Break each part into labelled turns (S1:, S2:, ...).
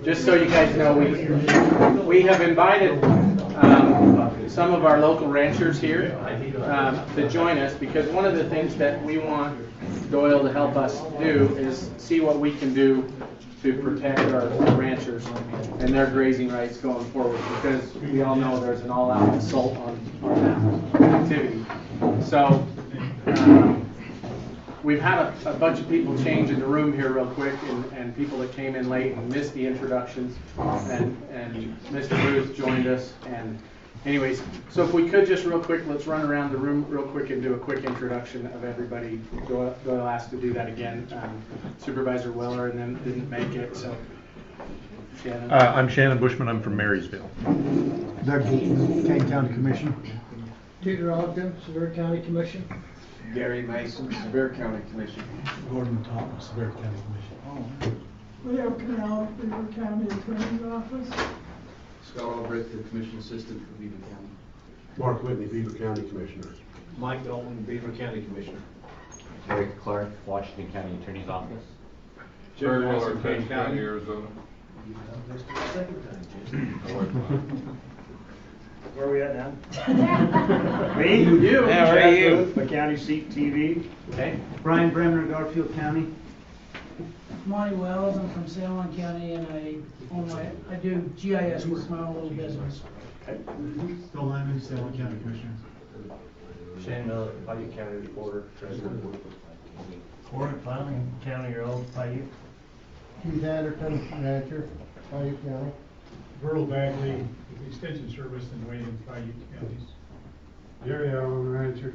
S1: just so you guys know, we have invited some of our local ranchers here to join us, because one of the things that we want Doyel to help us do is see what we can do to protect our ranchers and their grazing rights going forward, because we all know there's an all-out assault on that activity. So we've had a bunch of people change in the room here real quick, and people that came in late and missed the introductions, and Mr. Ruth joined us. And anyways, so if we could just real quick, let's run around the room real quick and do a quick introduction of everybody. Doyel asked to do that again. Supervisor Weller and them didn't make it, so Shannon.
S2: I'm Shannon Bushman. I'm from Marysville.
S3: Doug Heaton, Kane County Commission.
S4: Peter Ogden, Sevier County Commission.
S5: Gary Mason, Sevier County Commission.
S3: Gordon Thomas, Sevier County Commission.
S6: Leo Canal, Beaver County Attorney's Office.
S5: Scott Albrecht, the Commission Assistant for Beaver County.
S7: Mark Whitney, Beaver County Commissioner.
S8: Mike Dalton, Beaver County Commissioner.
S9: Eric Clark, Washington County Attorney's Office.
S8: Jim Miller, Kane County,
S10: Arizona.
S11: Where are we at now? Me?
S1: You.
S11: Yeah, where are you?
S1: Chad
S11: County Seat TV.
S1: Okay.
S11: Brian Bremner, Garfield County.
S4: Monty Wells, I'm from Salem County, and I do GIS work, my own little business.
S3: Phil Lyman, Salem County Commissioner.
S8: Shane Miller, Piute County Reporter, Treasurer.
S11: Court, Filing County, your old Piute.
S3: Keith Anderson, rancher, Piute County.
S12: Burl Bagley, Extension Service in Wayne and Piute counties.
S7: Jerry Allen, rancher.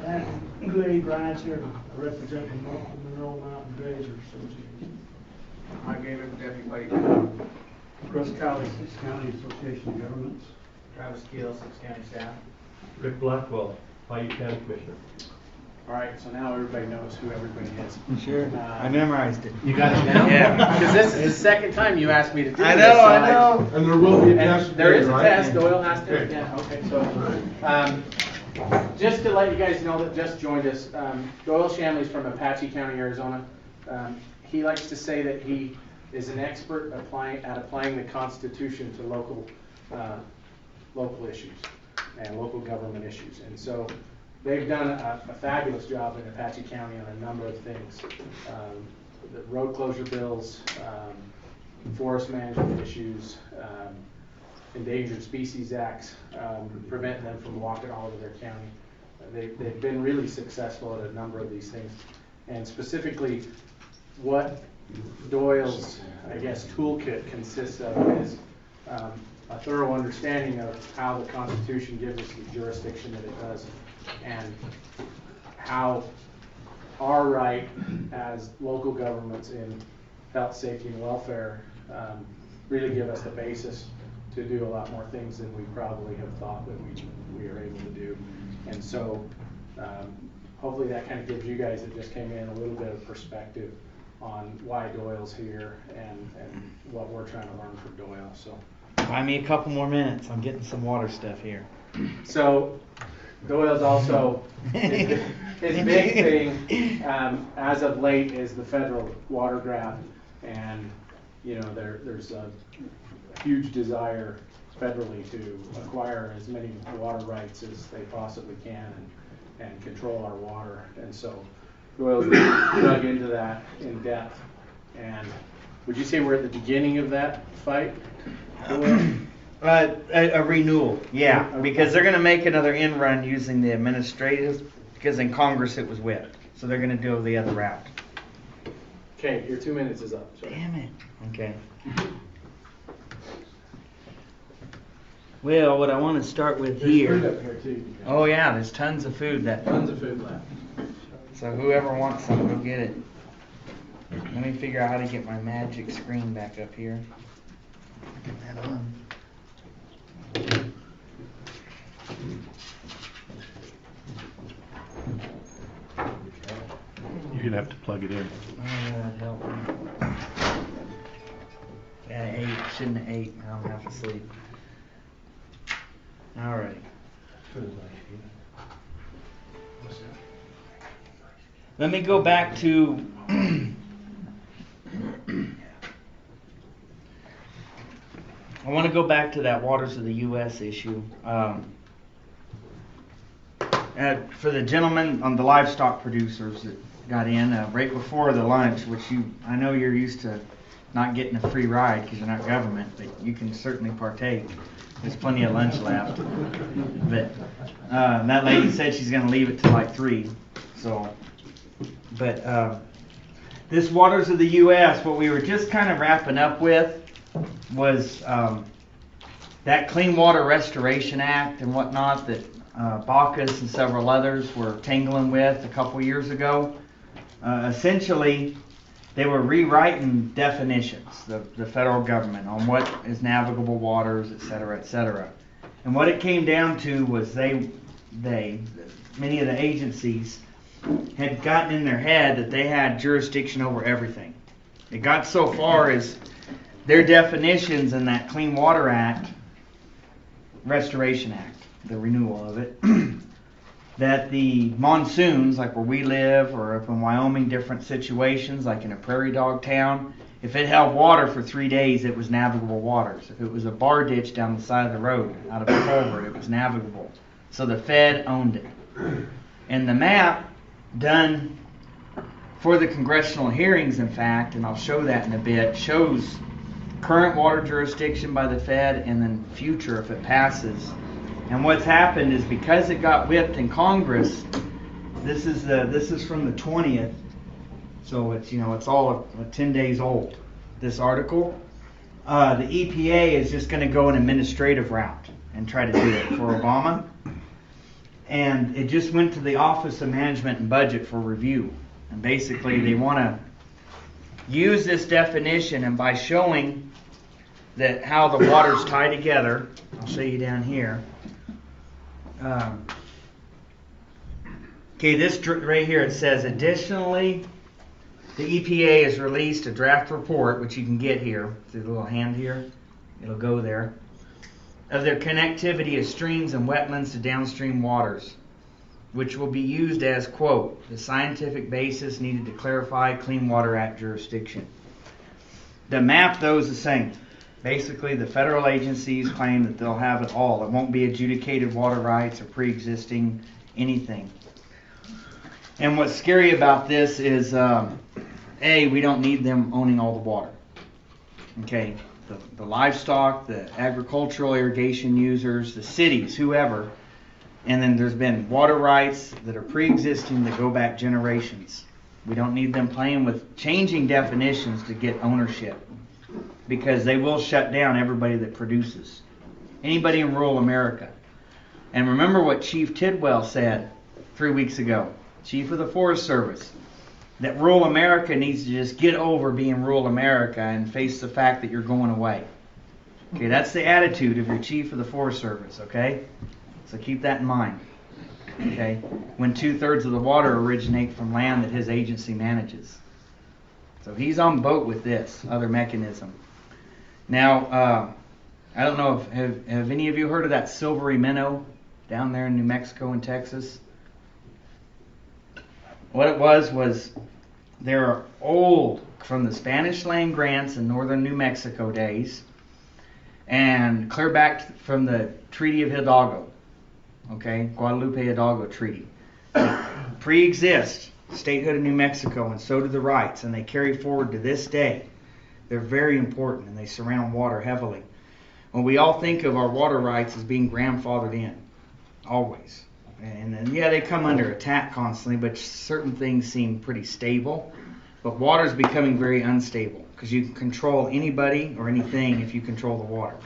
S11: And Glade Rancher, representing local Monroe Mountain Grazers Association.
S5: Mike Gaylor, Deputy White County.
S11: Russ Colley, Six County Association of Governments.
S5: Travis Keel, Six County Staff.
S8: Rick Blackwell, Piute County Commissioner.
S1: All right, so now everybody knows who everybody is.
S11: Sure, I memorized it.
S1: You got it now?
S11: Yeah.
S1: Because this is the second time you asked me to do this.
S11: I know.
S7: And there will be a
S1: And
S7: test.
S1: there is a
S7: right?
S1: test. Doyel has to. Yeah. Okay. So, just to let you guys know that just joined us, Doyel Shamley is from Apache County, Arizona. He likes to say that he is an expert at applying the Constitution to local issues and local government issues. And so they've done a fabulous job in Apache County on a number of things. The road closure bills, forest management issues, endangered species acts, preventing them from walking all over their county. They've been really successful at a number of these things. And specifically, what Doyel's, I guess, toolkit consists of is a thorough understanding of how the Constitution gives us the jurisdiction that it does, and how our right as local governments in health, safety, and welfare really give us the basis to do a lot more things than we probably have thought that we are able to do. And so hopefully that kind of gives you guys that just came in a little bit of perspective on why Doyel's here and what we're trying to learn from Doyel. So
S11: Buy me a couple more minutes. I'm getting some water stuff here.
S1: So Doyel's also his big thing as of late is the federal water graph, and you know there's a huge desire federally to acquire as many water rights as they possibly can and control our water. And so Doyel's dug into that in depth. And would you say we're at the beginning of that fight?
S11: A renewal, yeah, because they're going to make another in run using the administrative, because in Congress it was whipped, so they're going to go the other route.
S1: Okay, your 2 minutes is up. Sorry.
S11: Damn it. Okay. Well, what I want to start with
S1: There's
S11: here.
S1: food up here too.
S11: Oh yeah, there's tons of food that.
S1: Tons of food left.
S11: So whoever wants some, go get it. Let me figure out how to get my magic screen back up here. Get that on.
S2: You're gonna have to plug it in.
S11: Oh, that'd help me. Yeah, I ate. Shouldn't have ate. Now I'm half asleep. All right. Let me go back to I want to go back to that waters of the U.S. issue. For the gentleman on the livestock producers that got in right before the lunch, which I know you're used to not getting a free ride because you're not government, but you can certainly partake. There's plenty of lunch left. But that lady said she's going to leave it till like 3. So, but this waters of the U.S., what we were just kind of wrapping up with was that Clean Water Restoration Act and whatnot that Baucus and several others were tangling with a couple years ago. Essentially, they were rewriting definitions, the federal government, on what is navigable waters, et cetera, and what it came down to was many of the agencies had gotten in their head that they had jurisdiction over everything. It got so far as their definitions in that Clean Water Act, Restoration Act, the renewal of it, that the monsoons, like where we live, or up in Wyoming, different situations, like in a prairie dog town, if it held water for 3 days, it was navigable waters. If it was a bar ditch down the side of the road, out of a culvert, it was navigable. So the Fed owned it. And the map done for the congressional hearings, in fact, and I'll show that in a bit, shows current water jurisdiction by the Fed and then future if it passes. And what's happened is because it got whipped in Congress, this is from the 20th, so it's all 10 days old. This article, the EPA is just going to go an administrative route and try to do it for Obama, and it just went to the Office of Management and Budget for review. And basically, they want to use this definition, and by showing that how the waters tie together, I'll show you down here. Okay, this right here, it says, additionally, the EPA has released a draft report, which you can get here. See the little hand here? It'll go there. Of their connectivity of streams and wetlands to downstream waters, which will be used as, quote, the scientific basis needed to clarify Clean Water Act jurisdiction. The map, though, is the same. Basically, the federal agencies claim that they'll have it all. It won't be adjudicated water rights or pre-existing anything. And what's scary about this is, we don't need them owning all the water. Okay, the livestock, the agricultural irrigation users, the cities, whoever. And then there's been water rights that are pre-existing that go back generations. We don't need them playing with changing definitions to get ownership, because they will shut down everybody that produces. Anybody in rural America. And remember what Chief Tidwell said 3 weeks ago, Chief of the Forest Service, that rural America needs to just get over being rural America and face the fact that you're going away. Okay, that's the attitude of your Chief of the Forest Service, okay? So keep that in mind, okay? When 2/3 of the water originate from land that his agency manages. So he's on boat with this other mechanism. Now, I don't know if have any of you heard of that silvery minnow down there in New Mexico and Texas? What it was they're old, from the Spanish land grants in northern New Mexico days, and clear back from the Treaty of Hidalgo, okay, Guadalupe Hidalgo Treaty. Pre-exist statehood of New Mexico, and so do the rights, and they carry forward to this day. They're very important, and they surround water heavily. When we all think of our water rights as being grandfathered in, always. And then, they come under attack constantly, but certain things seem pretty stable. But water is becoming very unstable, because you can control anybody or anything if you control the water.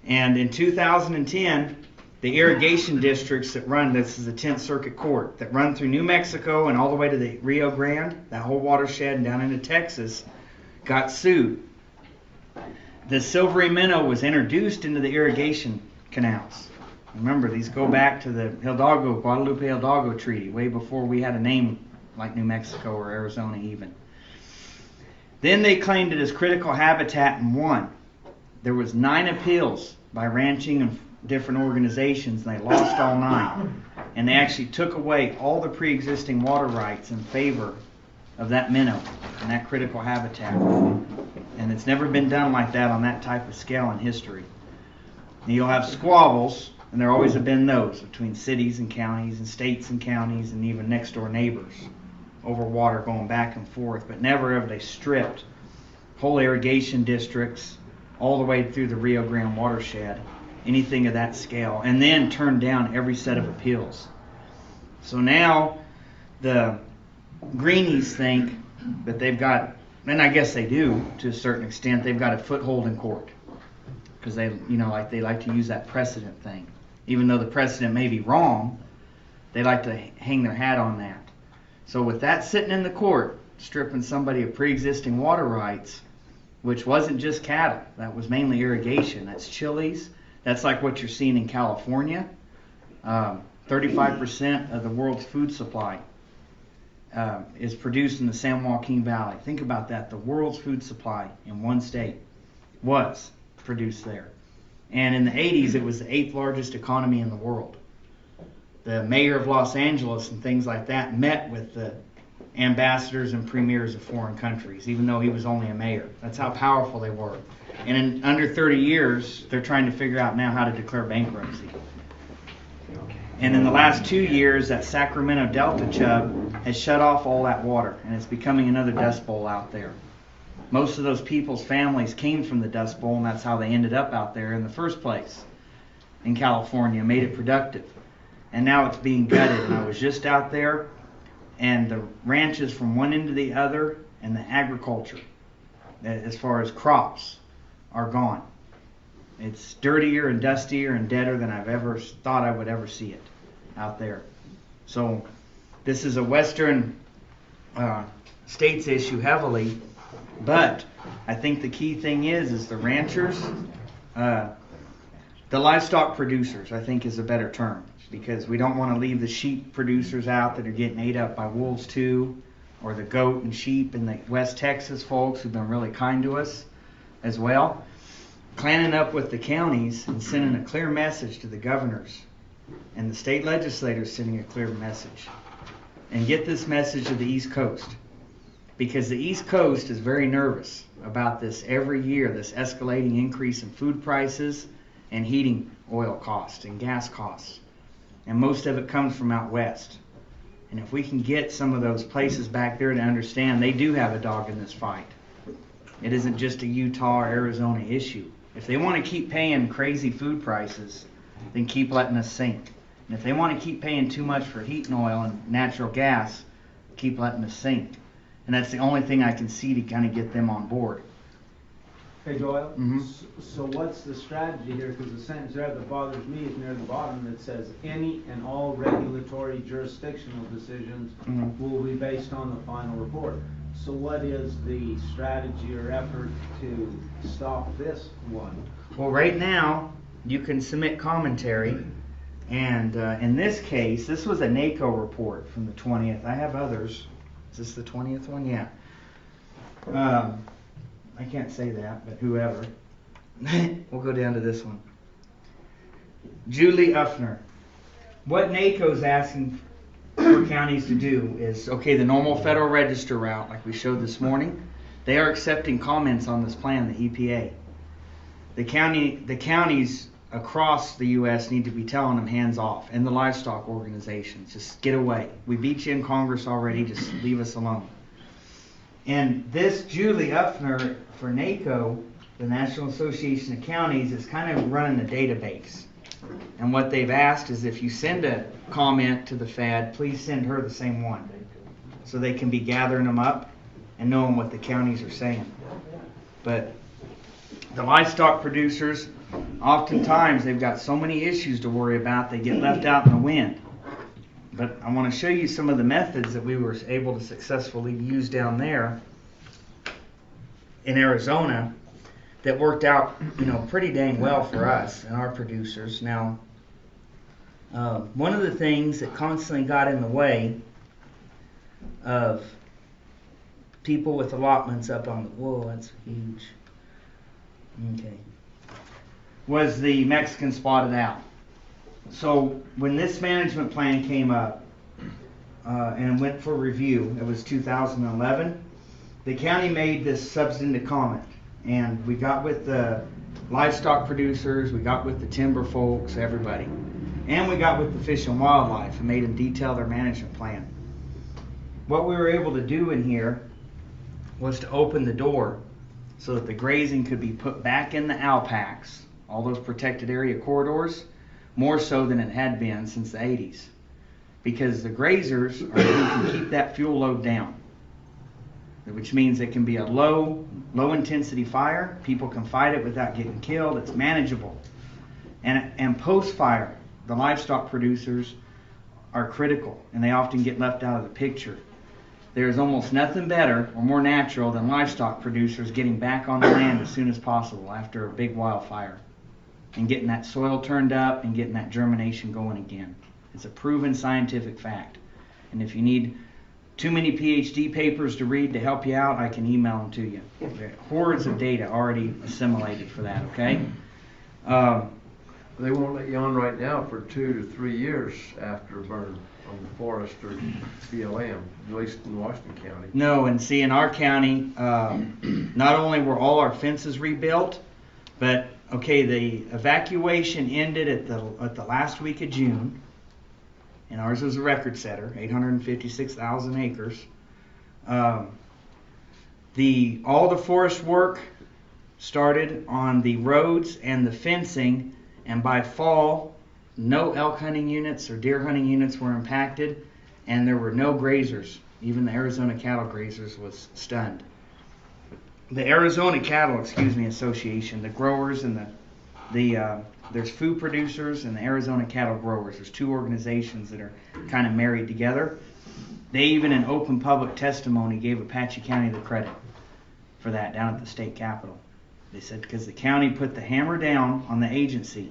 S11: And in 2010, the irrigation districts that run, this is the 10th Circuit Court, that run through New Mexico and all the way to the Rio Grande, that whole watershed, and down into Texas, got sued. The silvery minnow was introduced into the irrigation canals. Remember, these go back to the Guadalupe Hidalgo Treaty, way before we had a name like New Mexico or Arizona even. Then they claimed it as critical habitat and won. There was 9 appeals by ranching and different organizations, and they lost all 9. And they actually took away all the pre-existing water rights in favor of that minnow and that critical habitat. And it's never been done like that on that type of scale in history. And you'll have squabbles, and there always have been those between cities and counties and states and counties and even next door neighbors over water going back and forth, but never have they stripped whole irrigation districts all the way through the Rio Grande watershed, anything of that scale, and then turned down every set of appeals. So now the greenies think that they've got, and I guess they do to a certain extent, they've got a foothold in court because they like to use that precedent thing. Even though the precedent may be wrong, they like to hang their hat on that. So with that sitting in the court, stripping somebody of pre-existing water rights, which wasn't just cattle, that was mainly irrigation. That's chilies. That's like what you're seeing in California. 35% of the world's food supply is produced in the San Joaquin Valley. Think about that. The world's food supply in one state was produced there. And in the 80s, it was the 8th largest economy in the world. The mayor of Los Angeles and things like that met with the ambassadors and premiers of foreign countries, even though he was only a mayor. That's how powerful they were. And in under 30 years, they're trying to figure out now how to declare bankruptcy. And in the last 2 years, that Sacramento Delta chub has shut off all that water, and it's becoming another dust bowl out there. Most of those people's families came from the dust bowl, and that's how they ended up out there in the first place in California, made it productive. And now it's being gutted, and I was just out there, and the ranches from one end to the other, and the agriculture, as far as crops, are gone. It's dirtier and dustier and deader than I've ever thought I would ever see it out there. So this is a western states issue heavily, but I think the key thing is the ranchers, the livestock producers, I think is a better term, because we don't want to leave the sheep producers out that are getting ate up by wolves too, or the goat and sheep and the West Texas folks who've been really kind to us as well. Clanning up with the counties and sending a clear message to the governors and the state legislators, sending a clear message, and get this message to the East Coast, because the East Coast is very nervous about this every year, this escalating increase in food prices and heating oil costs and gas costs, and most of it comes from out west. And if we can get some of those places back there to understand they do have a dog in this fight, it isn't just a Utah or Arizona issue. If they want to keep paying crazy food prices, then keep letting us sink. And if they want to keep paying too much for heat and oil and natural gas, keep letting us sink. And that's the only thing I can see to kind of get them on board.
S10: Hey, Doyle, so what's the strategy here? Because the sentence there that bothers me is near the bottom that says, any and all regulatory jurisdictional decisions will be based on the final report. So what is the strategy or effort to stop this one?
S11: Well, right now, you can submit commentary, and in this case, this was a NACO report from the 20th. I have others. Is this the 20th one? Yeah. I can't say that, but whoever. We'll go down to this one. Julie Uffner. What NACO's asking for counties to do is, okay, the normal Federal Register route, like we showed this morning, they are accepting comments on this plan, the EPA. The counties across the U.S. need to be telling them hands off, and the livestock organizations, just get away. We beat you in Congress already, just leave us alone. And this Julie Uffner for NACO, the National Association of Counties, is kind of running a database. And what they've asked is if you send a comment to the Fed, please send her the same one, so they can be gathering them up and knowing what the counties are saying. But the livestock producers, oftentimes they've got so many issues to worry about, they get left out in the wind. But I want to show you some of the methods that we were able to successfully use down there in Arizona that worked out, pretty dang well for us and our producers. Now, one of the things that constantly got in the way of people with allotments up on the, whoa, that's huge. Okay. Was the Mexican spotted owl. So when this management plan came up, and went for review. It was 2011. The county made this substantive comment, and we got with the livestock producers, we got with the timber folks, everybody. And we got with the Fish and Wildlife and made them detail their management plan. What we were able to do in here was to open the door so that the grazing could be put back in the Alpacks, all those protected area corridors, more so than it had been since the 80s. Because the grazers are who can keep that fuel load down, which means it can be a low intensity fire. People can fight it without getting killed. It's manageable. And post-fire, the livestock producers are critical, and they often get left out of the picture. There's almost nothing better or more natural than livestock producers getting back on the land as soon as possible after a big wildfire and getting that soil turned up and getting that germination going again. It's a proven scientific fact. And if you need too many PhD papers to read to help you out, I can email them to you. There are hordes of data already assimilated for that, okay?
S8: They won't let you on right now for 2 to 3 years after a burn on the forest or BLM, at least in Washington County.
S11: No, and see, in our county, not only were all our fences rebuilt, but okay, the evacuation ended at the last week of June, and ours was a record setter, 856,000 acres. All the forest work started on the roads and the fencing, and by fall, no elk hunting units or deer hunting units were impacted, and there were no grazers. Even the Arizona Cattle Grazers was stunned. The Arizona Cattle, Association, the growers and there's food producers and the Arizona Cattle Growers. There's two organizations that are kind of married together. They even in open public testimony gave Apache County the credit for that down at the state capitol. They said because the county put the hammer down on the agency,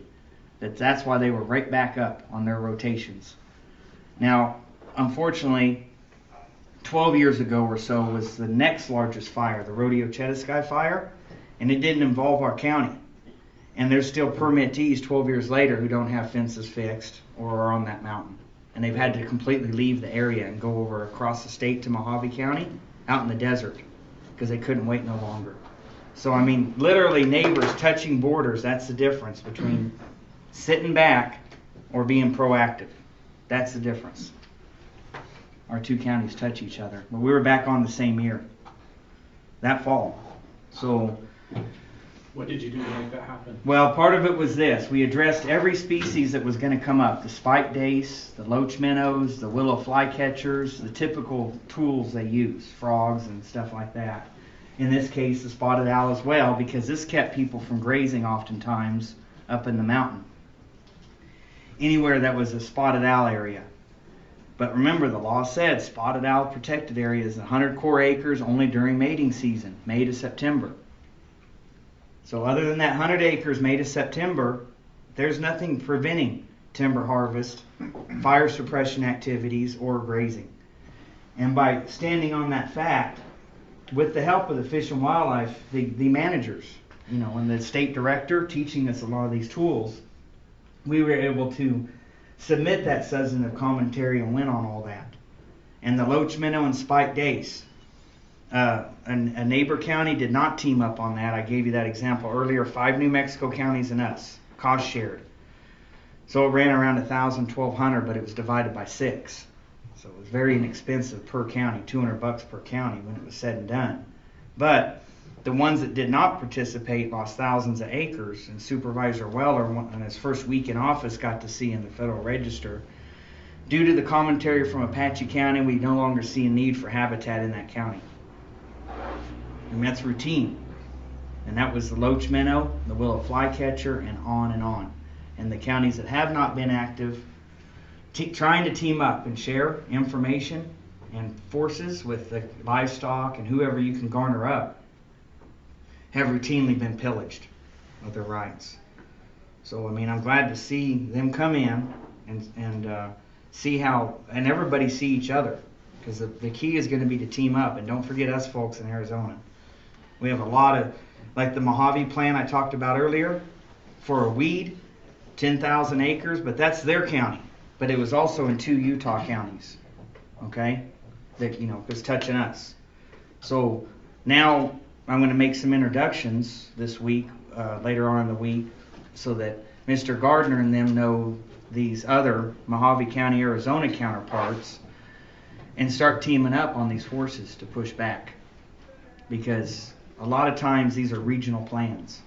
S11: that's why they were right back up on their rotations. Now, unfortunately, 12 years ago or so was the next largest fire, the Rodeo Chetasky fire, and it didn't involve our county. And there's still permittees 12 years later who don't have fences fixed or are on that mountain. And they've had to completely leave the area and go over across the state to Mojave County, out in the desert, because they couldn't wait no longer. So, I mean, literally neighbors touching borders, that's the difference between sitting back or being proactive. That's the difference. Our two counties touch each other. But we were back on the same year, that fall. So,
S1: What did you do to make that happen?
S11: well, part of it was this. We addressed every species that was going to come up. The spiked dace, the loach minnows, the willow flycatchers, the typical tools they use, frogs and stuff like that. In this case, the spotted owl as well, because this kept people from grazing oftentimes up in the mountain. Anywhere that was a spotted owl area. But remember, the law said spotted owl protected area is 100 core acres only during mating season, May to September. So other than that 100 acres May to September, there's nothing preventing timber harvest, fire suppression activities, or grazing. And by standing on that fact, with the help of the Fish and Wildlife, the managers, and the state director teaching us a lot of these tools, we were able to submit that substantive commentary and win on all that. And the loach minnow and spiked dace. A neighbor county did not team up on that. I gave you that example earlier. 5 New Mexico counties and us, cost shared. So it ran around $1,000, $1,200, but it was divided by 6. So it was very inexpensive per county, $200 per county when it was said and done. But the ones that did not participate lost thousands of acres, and Supervisor Weller, in his first week in office, got to see in the Federal Register, due to the commentary from Apache County, we no longer see a need for habitat in that county. And that's routine. And that was the loach minnow, the willow flycatcher, and on and on. And the counties that have not been active, trying to team up and share information and forces with the livestock and whoever you can garner up, have routinely been pillaged of their rights. So, I mean, I'm glad to see them come in and see how, and everybody see each other. Because the key is going to be to team up. And don't forget us folks in Arizona. We have a lot of, like the Mojave plan I talked about earlier, for a weed, 10,000 acres, but that's their county. But it was also in 2 Utah counties. okay? That, is touching us. So now I'm going to make some introductions this week, later on in the week, so that Mr. Gardner and them know these other Mojave County, Arizona counterparts, and start teaming up on these forces to push back. Because a lot of times these are regional plans.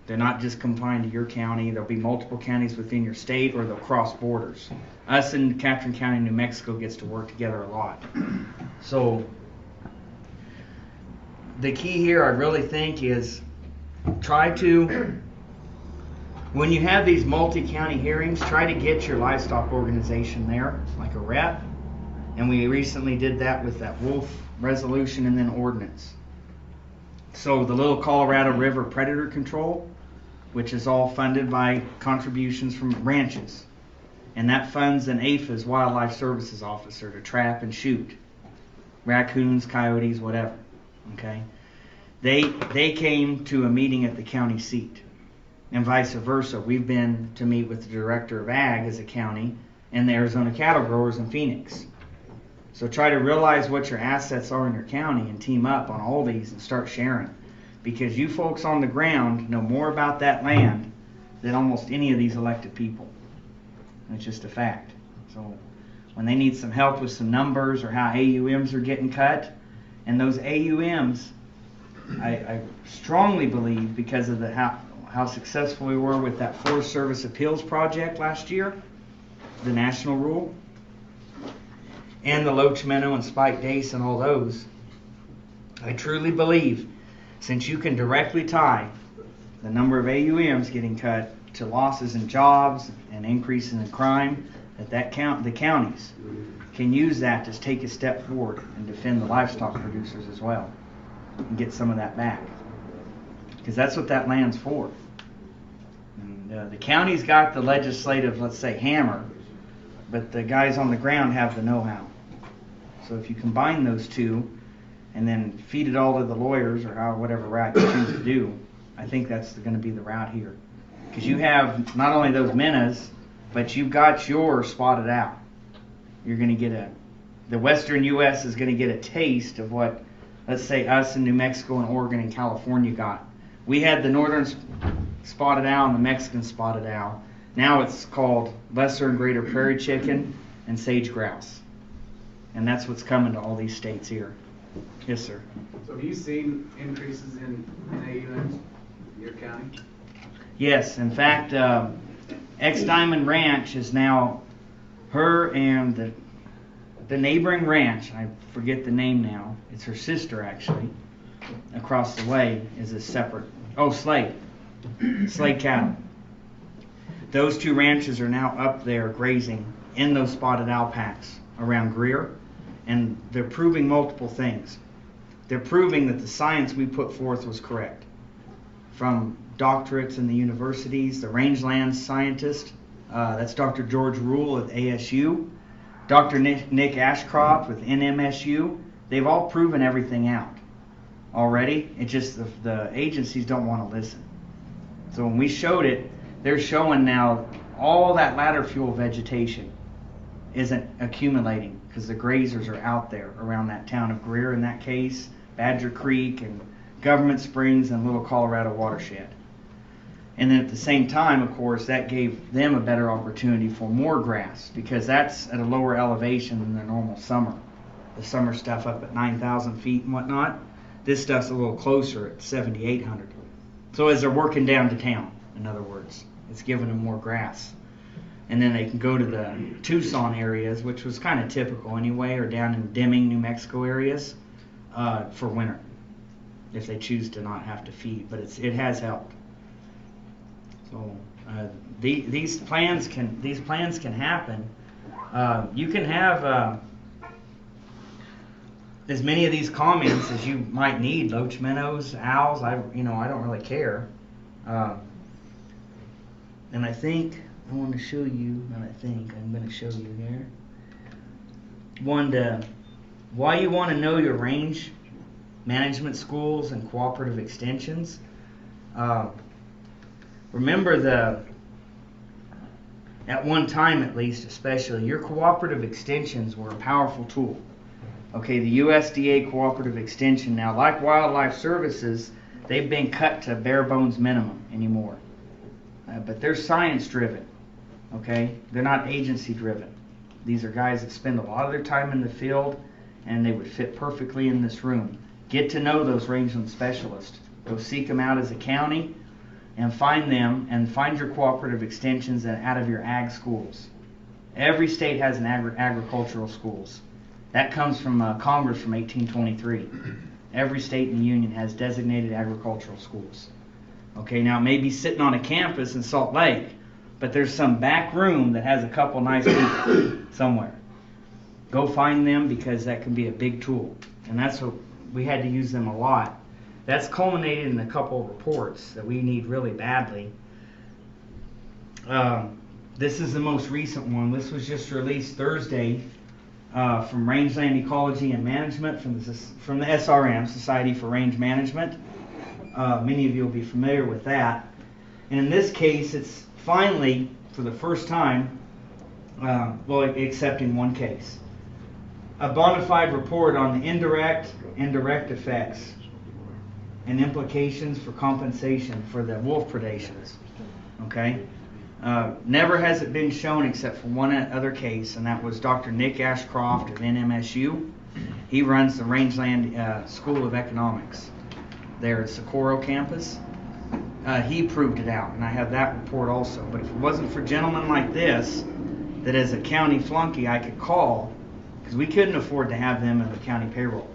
S11: They're not just confined to your county. There'll be multiple counties within your state, or they'll cross borders. Us in Catron County, New Mexico gets to work together a lot. So the key here, I really think, is try to, when you have these multi-county hearings, try to get your livestock organization there, like a rep. And we recently did that with that wolf resolution and then ordinance. So the Little Colorado River Predator Control, which is all funded by contributions from ranches. And that funds an APHIS, Wildlife Services Officer, to trap and shoot raccoons, coyotes, whatever. Okay? They came to a meeting at the county seat. And vice versa. We've been to meet with the Director of Ag as a county and the Arizona cattle growers in Phoenix. So try to realize what your assets are in your county and team up on all these and start sharing. Because you folks on the ground know more about that land than almost any of these elected people. And it's just a fact. So when they need some help with some numbers or how AUMs are getting cut, and those AUMs, I strongly believe, because of how successful we were with that Forest Service Appeals Project last year, the national rule, and the Loach Minnow and Spike Dace and all those, I truly believe, since you can directly tie the number of AUMs getting cut to losses in jobs and increases in crime, the counties can use that to take a step forward and defend the livestock producers as well and get some of that back. Because that's what that land's for. And, the county's got the legislative, let's say, hammer, but the guys on the ground have the know-how. So if you combine those two and then feed it all to the lawyers or whatever route you choose to do, I think that's going to be the route here. Because you have not only those minnows, but you've got your spotted owl. You're going to get the western U.S. is going to get a taste of what, let's say, us in New Mexico and Oregon and California got. We had the northern spotted owl and the Mexican spotted owl. Now it's called lesser and greater prairie chicken and sage grouse. And that's what's coming to all these states here. Yes, sir.
S5: So have you seen increases in AUMs in your county?
S11: Yes. In fact, X Diamond Ranch is now, her and the neighboring ranch, I forget the name now, it's her sister actually, across the way is a separate, Slade cattle. Those two ranches are now up there grazing in those spotted owl packs around Greer, and they're proving multiple things. They're proving that the science we put forth was correct. From doctorates in the universities, the rangeland scientist, that's Dr. George Rule at ASU, Dr. Nick Ashcroft with NMSU, they've all proven everything out already. It's just the agencies don't want to listen. So when we showed it, they're showing now all that ladder fuel vegetation isn't accumulating because the grazers are out there around that town of Greer in that case, Badger Creek and Government Springs and Little Colorado watershed. And then at the same time, of course, that gave them a better opportunity for more grass because that's at a lower elevation than the normal summer. The summer stuff up at 9,000 feet and whatnot. This stuff's a little closer at 7,800. So as they're working down to town, in other words, it's giving them more grass. And then they can go to the Tucson areas, which was kind of typical anyway, or down in Deming, New Mexico areas for winter, if they choose to not have to feed. But it has helped. So these plans can happen. You can have as many of these comments as you might need. Loach minnows, owls. I don't really care. And I think I want to show you, and I think I'm going to show you here. Why you want to know your range management schools and cooperative extensions. Remember at one time at least especially, your cooperative extensions were a powerful tool. Okay, the USDA cooperative extension now, like wildlife services, they've been cut to bare bones minimum anymore. But they're science driven, okay? They're not agency driven. These are guys that spend a lot of their time in the field, and they would fit perfectly in this room. Get to know those rangeland specialists. Go seek them out as a county and find them, and find your cooperative extensions out of your ag schools. Every state has an agricultural schools. That comes from Congress from 1823. Every state in the Union has designated agricultural schools. Okay, now maybe sitting on a campus in Salt Lake, but there's some back room that has a couple nice people somewhere. Go find them, because that can be a big tool. And that's what we had to use them a lot. That's culminated in a couple of reports that we need really badly. This is the most recent one. This was just released Thursday from Rangeland Ecology and Management from the SRM, Society for Range Management. Many of you will be familiar with that. And in this case, it's finally, for the first time, well, except in one case, a bona fide report on the indirect and direct effects and implications for compensation for the wolf predations. Okay? Never has it been shown except for one other case, and that was Dr. Nick Ashcroft of NMSU. He runs the Rangeland School of Economics there at Socorro campus. He proved it out, and I have that report also. But if it wasn't for gentlemen like this, that as a county flunky I could call, because we couldn't afford to have them in the county payroll.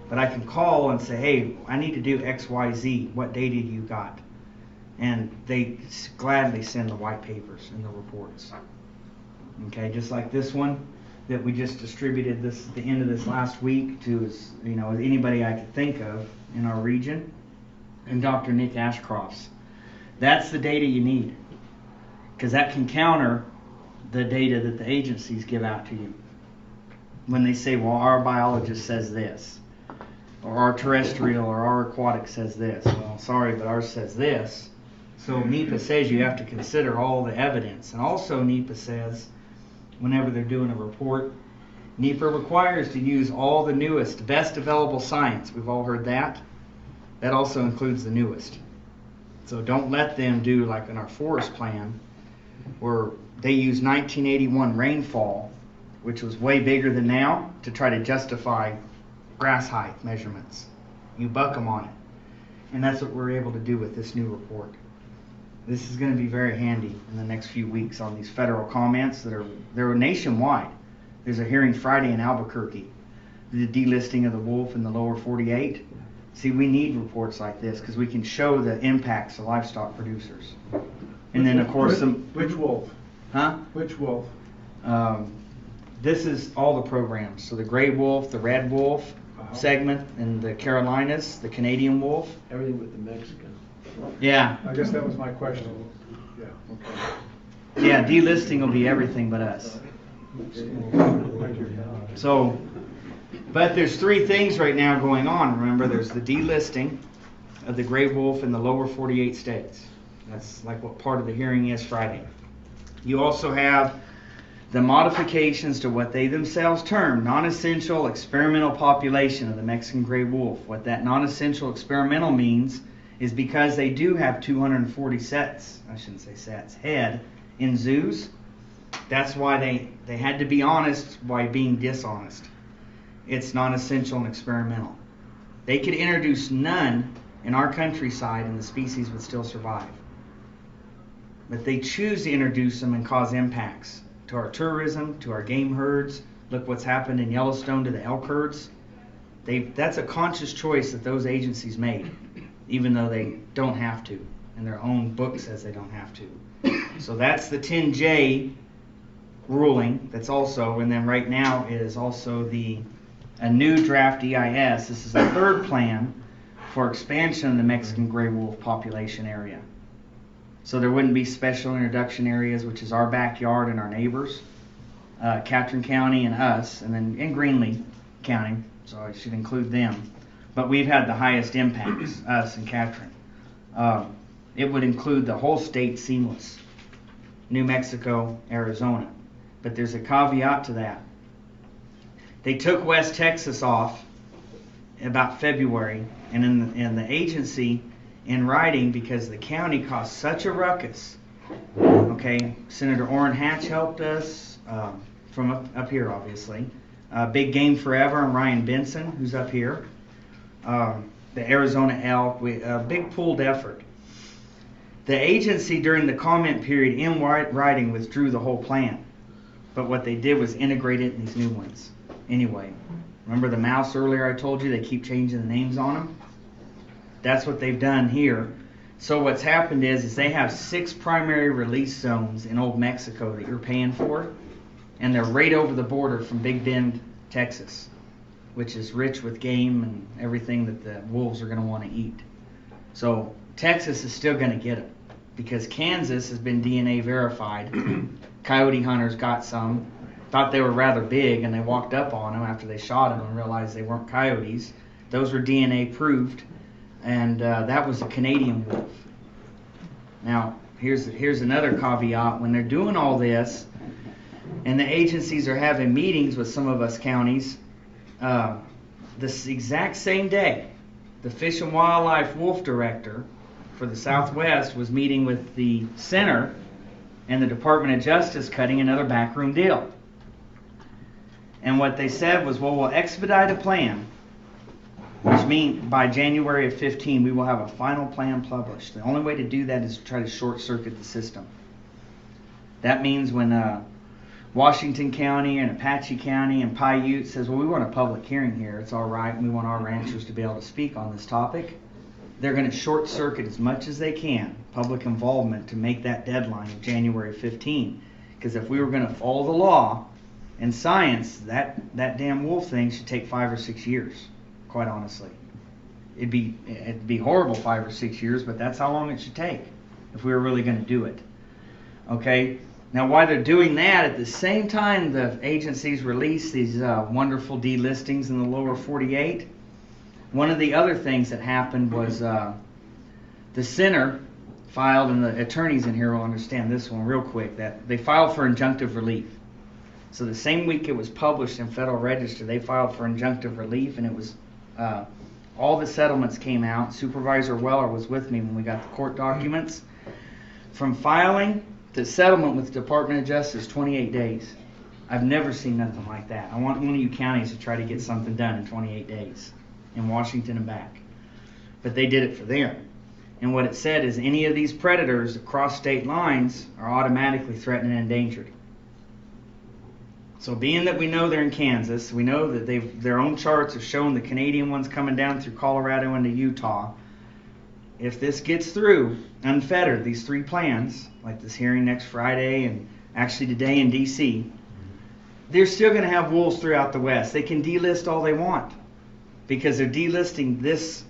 S11: But I can call and say, hey, I need to do X, Y, Z. What data you got? And they gladly send the white papers and the reports. Okay, just like this one that we just distributed this at the end of this last week to anybody I could think of in our region, and Dr. Nick Ashcroft's. That's the data you need, because that can counter the data that the agencies give out to you when they say, well, our biologist says this, or our terrestrial or our aquatic says this. Well, sorry, but ours says this. So NEPA says you have to consider all the evidence. And also NEPA says, whenever they're doing a report, NEPA requires to use all the newest, best available science. We've all heard that. That also includes the newest. So don't let them do like in our forest plan, where they use 1981 rainfall, which was way bigger than now, to try to justify grass height measurements. You buck them on it. And that's what we're able to do with this new report. This is going to be very handy in the next few weeks on these federal comments they're nationwide. There's a hearing Friday in Albuquerque, the delisting of the wolf in the lower 48. See, we need reports like this because we can show the impacts to livestock producers. And then, of course,
S3: Which wolf?
S11: Huh?
S3: Which wolf?
S11: This is all the programs. So the gray wolf, the red wolf segment, and the Carolinas, the Canadian wolf.
S8: Everything with the Mexican.
S11: Yeah.
S12: I guess that was my question.
S3: Yeah.
S11: Yeah, delisting will be everything but us. So, but there's three things right now going on. Remember, there's the delisting of the gray wolf in the lower 48 states. That's like what part of the hearing is Friday. You also have the modifications to what they themselves term non-essential experimental population of the Mexican gray wolf. What that non-essential experimental means is because they do have 240 head in zoos. That's why they had to be honest by being dishonest. It's non-essential and experimental. They could introduce none in our countryside and the species would still survive. But they choose to introduce them and cause impacts to our tourism, to our game herds. Look what's happened in Yellowstone to the elk herds. That's a conscious choice that those agencies made, even though they don't have to, and their own book says they don't have to. So that's the 10J ruling. That's also, and then right now is also a new draft EIS. This is the third plan for expansion of the Mexican gray wolf population area. So there wouldn't be special introduction areas, which is our backyard and our neighbors, Catron County and us, and then in Greenlee County, so I should include them. But we've had the highest impacts, us and Catron. It would include the whole state seamless. New Mexico, Arizona. But there's a caveat to that. They took West Texas off about February, and in the agency, in writing, because the county caused such a ruckus. Okay, Senator Orrin Hatch helped us from up here, obviously. Big Game Forever and Ryan Benson, who's up here. The Arizona elk, a big pooled effort. The agency during the comment period in writing withdrew the whole plan. But what they did was integrate it in these new ones. Anyway, remember the mouse earlier I told you they keep changing the names on them? That's what they've done here. So what's happened is they have 6 primary release zones in Old Mexico that you're paying for. And they're right over the border from Big Bend, Texas, which is rich with game and everything that the wolves are going to want to eat. So Texas is still going to get them because Kansas has been DNA verified. Coyote hunters got some, thought they were rather big, and they walked up on them after they shot them and realized they weren't coyotes. Those were DNA proved, and that was a Canadian wolf. Now, here's another caveat. When they're doing all this, and the agencies are having meetings with some of us counties, this exact same day, the Fish and Wildlife Wolf Director for the Southwest was meeting with the Center and the Department of Justice cutting another backroom deal. And what they said was, well, we'll expedite a plan, which means by January of 15 we will have a final plan published. The only way to do that is to try to short circuit the system. That means when Washington County and Apache County and Piute says, well, we want a public hearing here, it's all right, and we want our ranchers to be able to speak on this topic, they're going to short circuit as much as they can public involvement to make that deadline of January 15. Because if we were going to follow the law and science, that damn wolf thing should take 5 or 6 years, quite honestly. It'd be horrible 5 or 6 years, but that's how long it should take if we were really going to do it. Okay? Now, while they're doing that, at the same time the agencies release these wonderful delistings in the lower 48, one of the other things that happened was the Center filed, and the attorneys in here will understand this one real quick, that they filed for injunctive relief. So the same week it was published in Federal Register, they filed for injunctive relief, and it was all the settlements came out. Supervisor Weller was with me when we got the court documents. From filing to settlement with the Department of Justice, 28 days. I've never seen nothing like that. I want one of you counties to try to get something done in 28 days in Washington and back. But they did it for them. And what it said is any of these predators across state lines are automatically threatened and endangered. So being that we know they're in Kansas, we know that their own charts have shown the Canadian ones coming down through Colorado into Utah. If this gets through unfettered, these 3 plans, like this hearing next Friday and actually today in D.C., they're still going to have wolves throughout the West. They can delist all they want because they're delisting this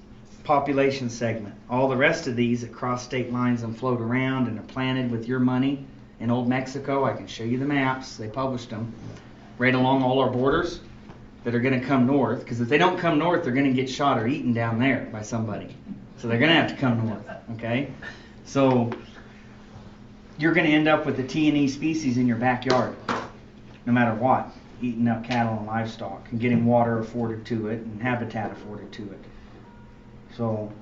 S11: population segment. All the rest of these that cross state lines and float around and are planted with your money in Old Mexico, I can show you the maps. They published them right along all our borders that are going to come north, because if they don't come north, they're going to get shot or eaten down there by somebody. So they're going to have to come north, okay? So you're going to end up with the T&E species in your backyard, no matter what, eating up cattle and livestock and getting water afforded to it and habitat afforded to it. So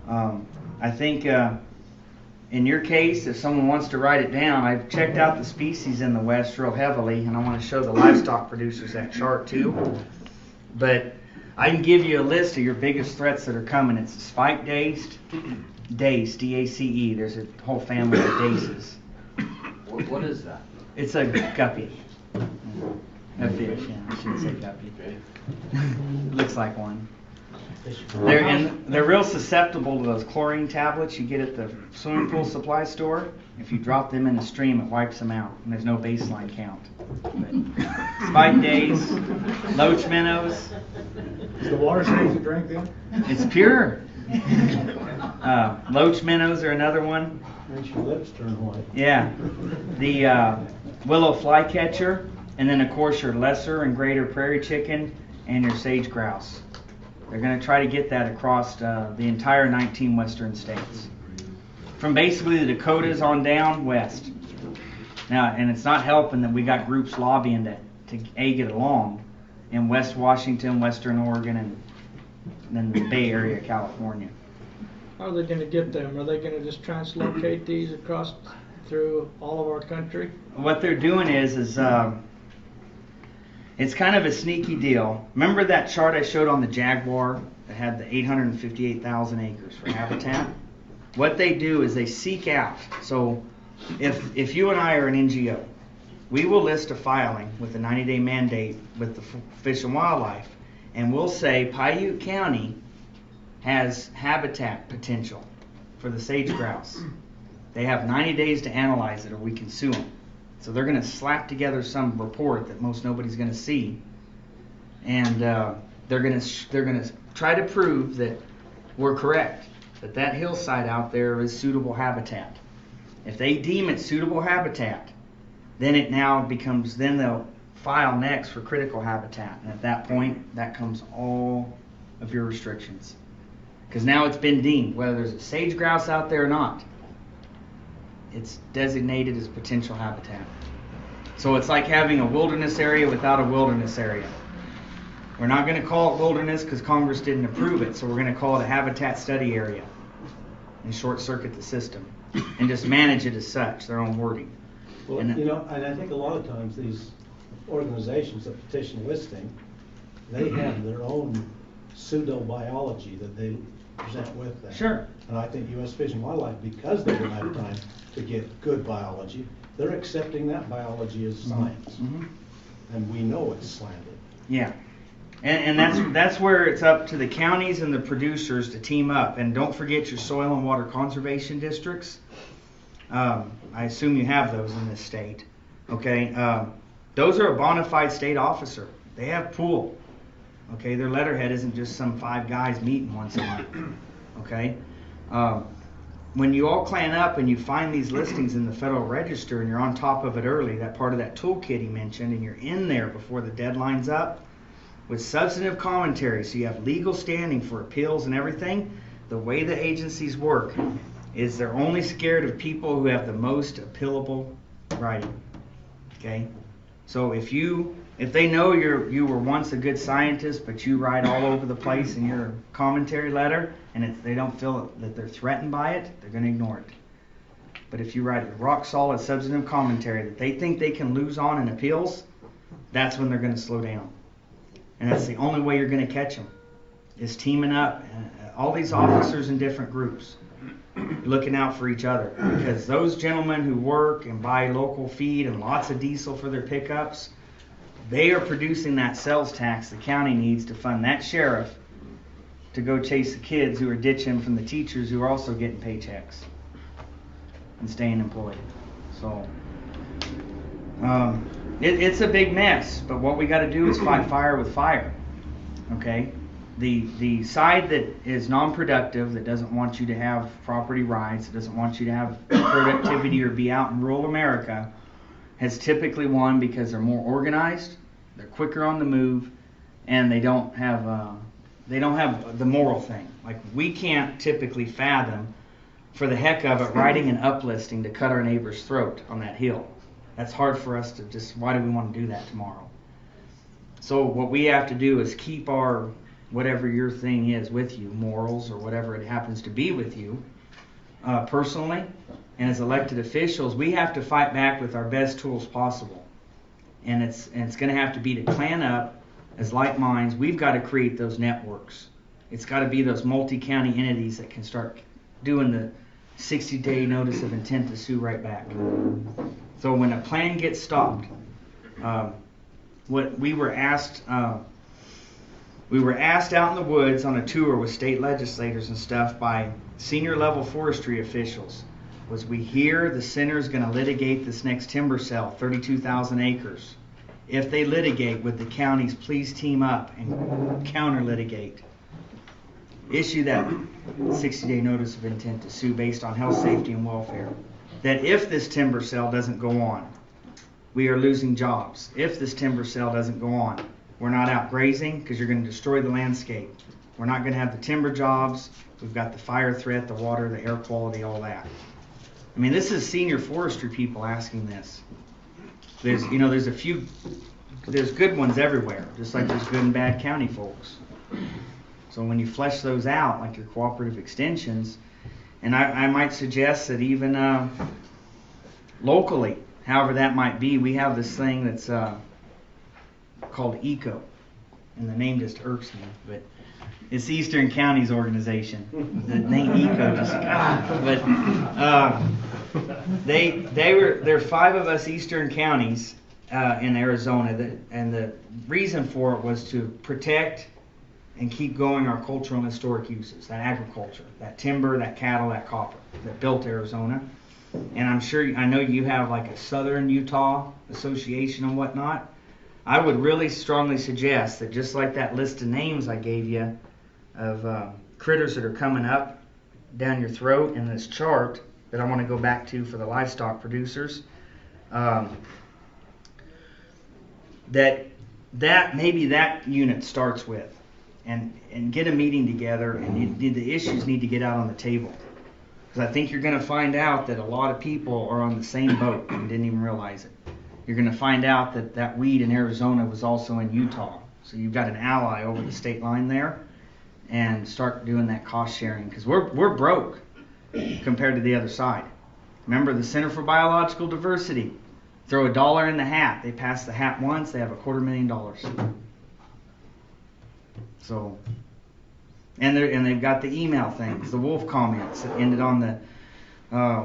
S11: I think in your case, if someone wants to write it down, I've checked out the species in the West real heavily, and I want to show the livestock producers that chart too. But I can give you a list of your biggest threats that are coming. It's spike dace, D-A-C-E. There's a whole family of daces.
S9: What is that?
S11: It's a guppy. A fish, yeah. I shouldn't say guppy. Looks like one. They're real susceptible to those chlorine tablets you get at the swimming pool supply store. If you drop them in the stream, it wipes them out, and there's no baseline count. But spike dace, loach minnows.
S3: Is the water safe to drink then?
S11: It's pure. Loach minnows are another one.
S3: Makes your lips turn white.
S11: Yeah. The willow flycatcher, and then of course your lesser and greater prairie chicken and your sage grouse. They're going to try to get that across the entire 19 western states. From basically the Dakotas on down west. Now, and it's not helping that we got groups lobbying to get along in West Washington, Western Oregon, and then the Bay Area, California.
S6: How are they gonna get them? Are they gonna just translocate these across through all of our country?
S11: What they're doing is it's kind of a sneaky deal. Remember that chart I showed on the Jaguar that had the 858,000 acres for habitat? What they do is they seek out. So if you and I are an NGO, we will list a filing with a 90-day mandate with the Fish and Wildlife, and we'll say Piute County has habitat potential for the sage grouse. They have 90 days to analyze it or we can sue them. So they're going to slap together some report that most nobody's going to see, and they're going to try to prove that we're correct, that that hillside out there is suitable habitat. If they deem it suitable habitat, then it now becomes, then they'll file next for critical habitat, and at that point that comes all of your restrictions, because now it's been deemed, whether there's a sage grouse out there or not, it's designated as potential habitat. So it's like having a wilderness area without a wilderness area. We're not going to call it wilderness because Congress didn't approve it, so we're going to call it a habitat study area and short circuit the system and just manage it as such, their own wording.
S3: Well,
S11: And-
S3: you know, and I think a lot of times these organizations that petition listing, they have their own pseudo-biology that they present with them.
S11: Sure.
S3: And I think U.S. Fish and Wildlife, because they don't have time to get good biology, they're accepting that biology as science.
S11: Mhm.
S3: And we know it's slanted.
S11: Yeah, and that's where it's up to the counties and the producers to team up. And don't forget your soil and water conservation districts. I assume you have those in this state. Okay, those are a bona fide state officer. They have pool. Okay, their letterhead isn't just some 5 guys meeting once a month. Okay, when you all clan up and you find these listings in the Federal Register and you're on top of it early, that part of that toolkit he mentioned, and you're in there before the deadline's up with substantive commentary, so you have legal standing for appeals and everything. The way the agencies work is they're only scared of people who have the most appealable writing. Okay, so if they know you were once a good scientist, but you write all over the place in your commentary letter, and they don't feel that they're threatened by it, they're going to ignore it. But if you write a rock-solid substantive commentary that they think they can lose on in appeals, that's when they're going to slow down. And that's the only way you're going to catch them, is teaming up. All these officers in different groups, looking out for each other. Because those gentlemen who work and buy local feed and lots of diesel for their pickups, they are producing that sales tax the county needs to fund that sheriff to go chase the kids who are ditching from the teachers who are also getting paychecks and staying employed. So it's a big mess, but what we got to do is fight fire with fire. Okay, the side that is non-productive, that doesn't want you to have property rights, that doesn't want you to have productivity or be out in rural America, has typically won because they're more organized, they're quicker on the move, and they don't have the moral thing. Like, we can't typically fathom, for the heck of it, writing an uplisting to cut our neighbor's throat on that hill. That's hard for us to just, why do we want to do that tomorrow? So what we have to do is keep our, whatever your thing is with you, morals or whatever it happens to be with you, personally, and as elected officials, we have to fight back with our best tools possible. And it's going to have to be to clan up as like minds. We've got to create those networks. It's got to be those multi-county entities that can start doing the 60-day notice of intent to sue right back. So when a plan gets stopped, what we were asked out in the woods on a tour with state legislators and stuff by senior level forestry officials, was we hear the center is going to litigate this next timber sale, 32,000 acres. If they litigate, would the counties please team up and counter litigate? Issue that 60-day notice of intent to sue based on health, safety, and welfare. That if this timber sale doesn't go on, we are losing jobs. If this timber sale doesn't go on, we're not out grazing because you're going to destroy the landscape. We're not going to have the timber jobs. We've got the fire threat, the water, the air quality, all that. I mean, this is senior forestry people asking this. There's there's good ones everywhere, just like there's good and bad county folks. So when you flesh those out, like your cooperative extensions, and I might suggest that even locally, however that might be, we have this thing that's called ECO, and the name just irks me, but it's Eastern Counties organization. The name ECO just there are 5 of us Eastern counties in Arizona, and the reason for it was to protect and keep going our cultural and historic uses, that agriculture, that timber, that cattle, that copper that built Arizona. And I know you have like a Southern Utah Association and whatnot. I would really strongly suggest that just like that list of names I gave you of critters that are coming up down your throat in this chart that I want to go back to for the livestock producers, that maybe that unit starts with, and get a meeting together, and the issues need to get out on the table. Because I think you're going to find out that a lot of people are on the same boat and didn't even realize it. You're going to find out that weed in Arizona was also in Utah. So you've got an ally over the state line there, and start doing that cost sharing, because we're broke compared to the other side. Remember the Center for Biological Diversity? Throw $1 in the hat. They pass the hat once, they have $250,000. So, and they've got the email things, the wolf comments that ended on the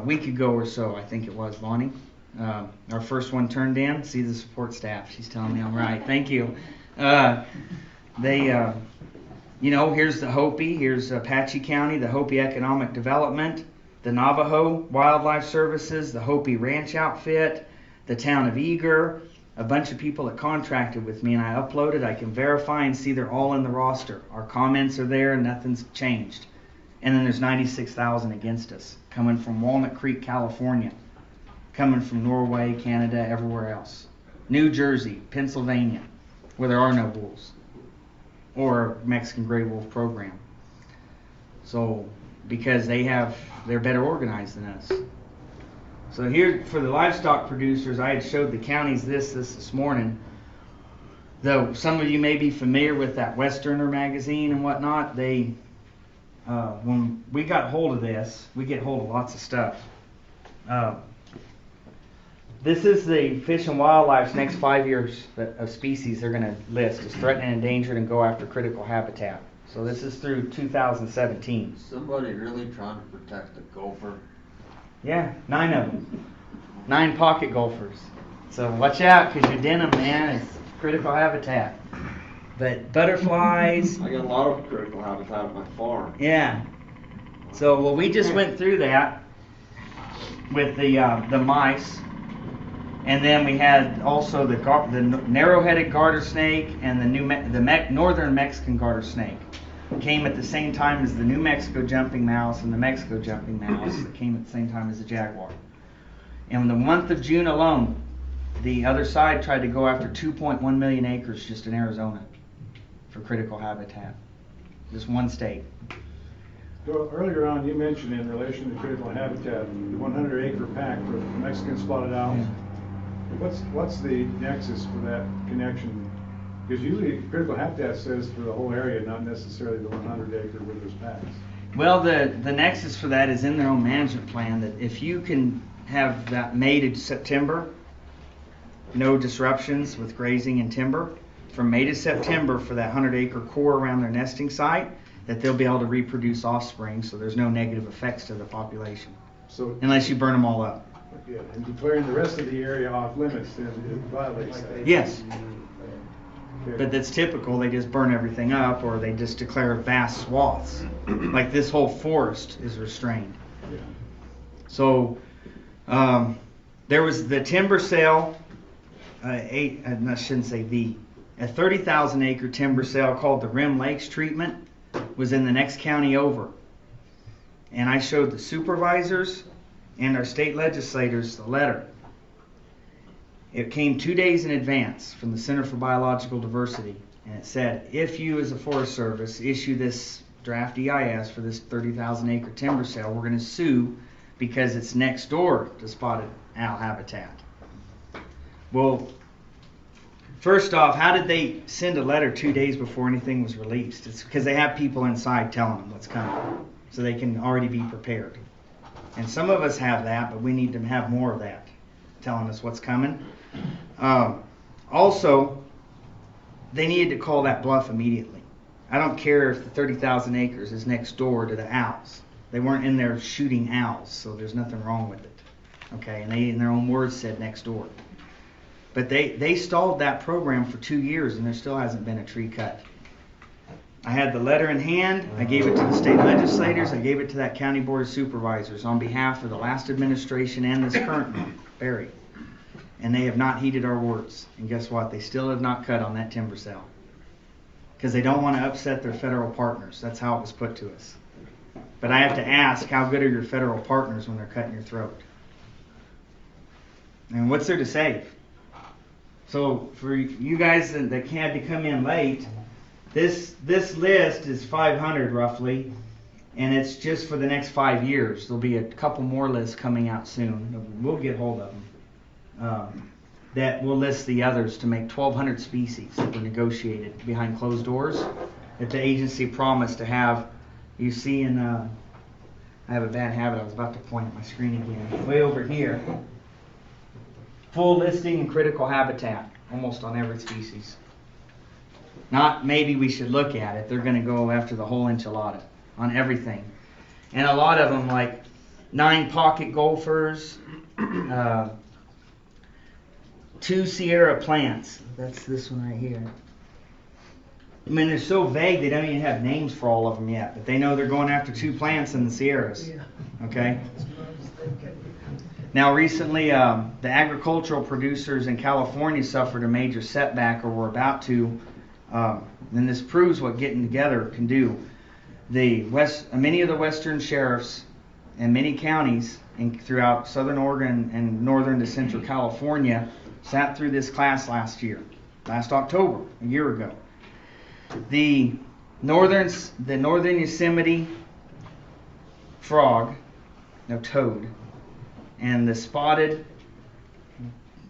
S11: week ago or so, I think it was, Bonnie. Our first one turned in. See the support staff. She's telling me I'm right. Thank you. Here's the Hopi. Here's Apache County, the Hopi Economic Development, the Navajo Wildlife Services, the Hopi Ranch Outfit, the town of Eager, a bunch of people that contracted with me, and I uploaded. I can verify and see they're all in the roster. Our comments are there, and nothing's changed. And then there's 96,000 against us, coming from Walnut Creek, California, coming from Norway, Canada, everywhere else. New Jersey, Pennsylvania, where there are no wolves, or Mexican gray wolf program. So, because they're better organized than us. So here, for the livestock producers, I had showed the counties this morning. Though some of you may be familiar with that Westerner magazine and whatnot, when we got hold of this, we get hold of lots of stuff. This is the Fish and Wildlife's next 5 years of species they're going to list as threatened and endangered and go after critical habitat. So this is through 2017.
S9: Somebody really trying to protect the gopher?
S11: Yeah, 9 of them. 9 pocket gophers. So watch out, because your denim, man, is critical habitat. But butterflies.
S9: I got a lot of critical habitat at my farm.
S11: Yeah. So, well, we just went through that with the mice. And then we had also the narrow-headed garter snake and the northern Mexican garter snake. Came at the same time as the New Mexico jumping mouse and the Mexico jumping mouse that came at the same time as the jaguar. And in the month of June alone, the other side tried to go after 2.1 million acres just in Arizona for critical habitat. Just one state.
S12: So earlier on, you mentioned in relation to critical habitat, the 100-acre pact for Mexican spotted owls. What's the nexus for that connection? Because usually critical habitat says for the whole area, not necessarily the 100-acre where there's packs.
S11: Well, the nexus for that is in their own management plan, that if you can have that May to September, no disruptions with grazing and timber, from May to September for that 100-acre core around their nesting site, that they'll be able to reproduce offspring, so there's no negative effects to the population.
S12: So,
S11: unless you burn them all up.
S12: yeah, and declaring the rest of the area off limits, then it violates that.
S11: Yes.
S12: Okay.
S11: But that's typical. They just burn everything up, or they just declare vast swaths. Like this whole forest is restrained.
S12: Yeah.
S11: So there was the timber sale, I shouldn't say a 30,000 acre timber sale called the Rim Lakes treatment was in the next county over. And I showed the supervisors and our state legislators the letter. It came 2 days in advance from the Center for Biological Diversity, and it said, if you as a Forest Service issue this draft EIS for this 30,000 acre timber sale, we're going to sue because it's next door to spotted owl habitat. Well, first off, how did they send a letter 2 days before anything was released? It's because they have people inside telling them what's coming, so they can already be prepared. And some of us have that, but we need to have more of that, telling us what's coming. Also, they needed to call that bluff immediately. I don't care if the 30,000 acres is next door to the owls. They weren't in there shooting owls, so there's nothing wrong with it. Okay, and they, in their own words, said next door. But they stalled that program for 2 years, and there still hasn't been a tree cut. I had the letter in hand. I gave it to the state legislators. I gave it to that county board of supervisors on behalf of the last administration and this current one, Barry. And they have not heeded our words. And guess what? They still have not cut on that timber sale. Because they don't want to upset their federal partners. That's how it was put to us. But I have to ask, how good are your federal partners when they're cutting your throat? And what's there to save? So for you guys that had to come in late, this list is 500 roughly, and it's just for the next 5 years. There'll be a couple more lists coming out soon. We'll get hold of them. That will list the others to make 1,200 species that were negotiated behind closed doors that the agency promised to have. You see in, I have a bad habit, I was about to point at my screen again, way over here. Full listing and critical habitat, almost on every species. Not maybe we should look at it, they're going to go after the whole enchilada on everything. And a lot of them, like 9 pocket gophers, 2 Sierra plants. That's this one right here. I mean, they're so vague, they don't even have names for all of them yet. But they know they're going after 2 plants in the Sierras. Okay? Now, recently, the agricultural producers in California suffered a major setback, or were about to. And this proves what getting together can do. Many of the western sheriffs in many counties throughout southern Oregon and northern to central California sat through this class last October, a year ago. The northern Yosemite frog, toad, and the spotted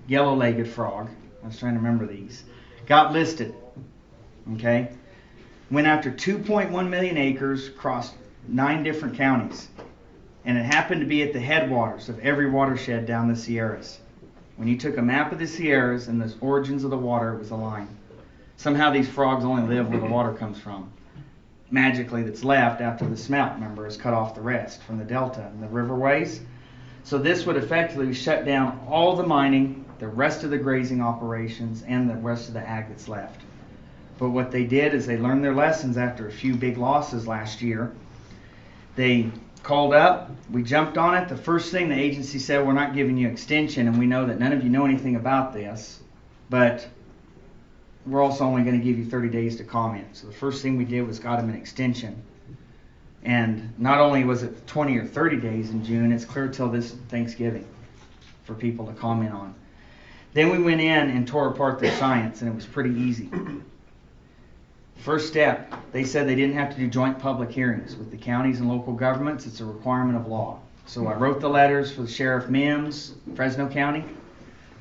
S11: yellow-legged frog, I was trying to remember these, got listed. Okay? Went after 2.1 million acres, crossed 9 different counties. And it happened to be at the headwaters of every watershed down the Sierras. When you took a map of the Sierras and the origins of the water, it was a line. Somehow these frogs only live where the water comes from. Magically, that's left after the smelt, remember, has cut off the rest from the delta and the riverways. So this would effectively shut down all the mining, the rest of the grazing operations, and the rest of the ag that's left. But what they did is they learned their lessons after a few big losses last year. They called up, we jumped on it. The first thing the agency said, we're not giving you extension, and we know that none of you know anything about this, but we're also only going to give you 30 days to comment. So the first thing we did was got them an extension. And not only was it 20 or 30 days in June, it's clear till this Thanksgiving for people to comment on. Then we went in and tore apart their science, and it was pretty easy. First step, they said they didn't have to do joint public hearings with the counties and local governments. It's a requirement of law. So I wrote the letters for the Sheriff Mims, Fresno County,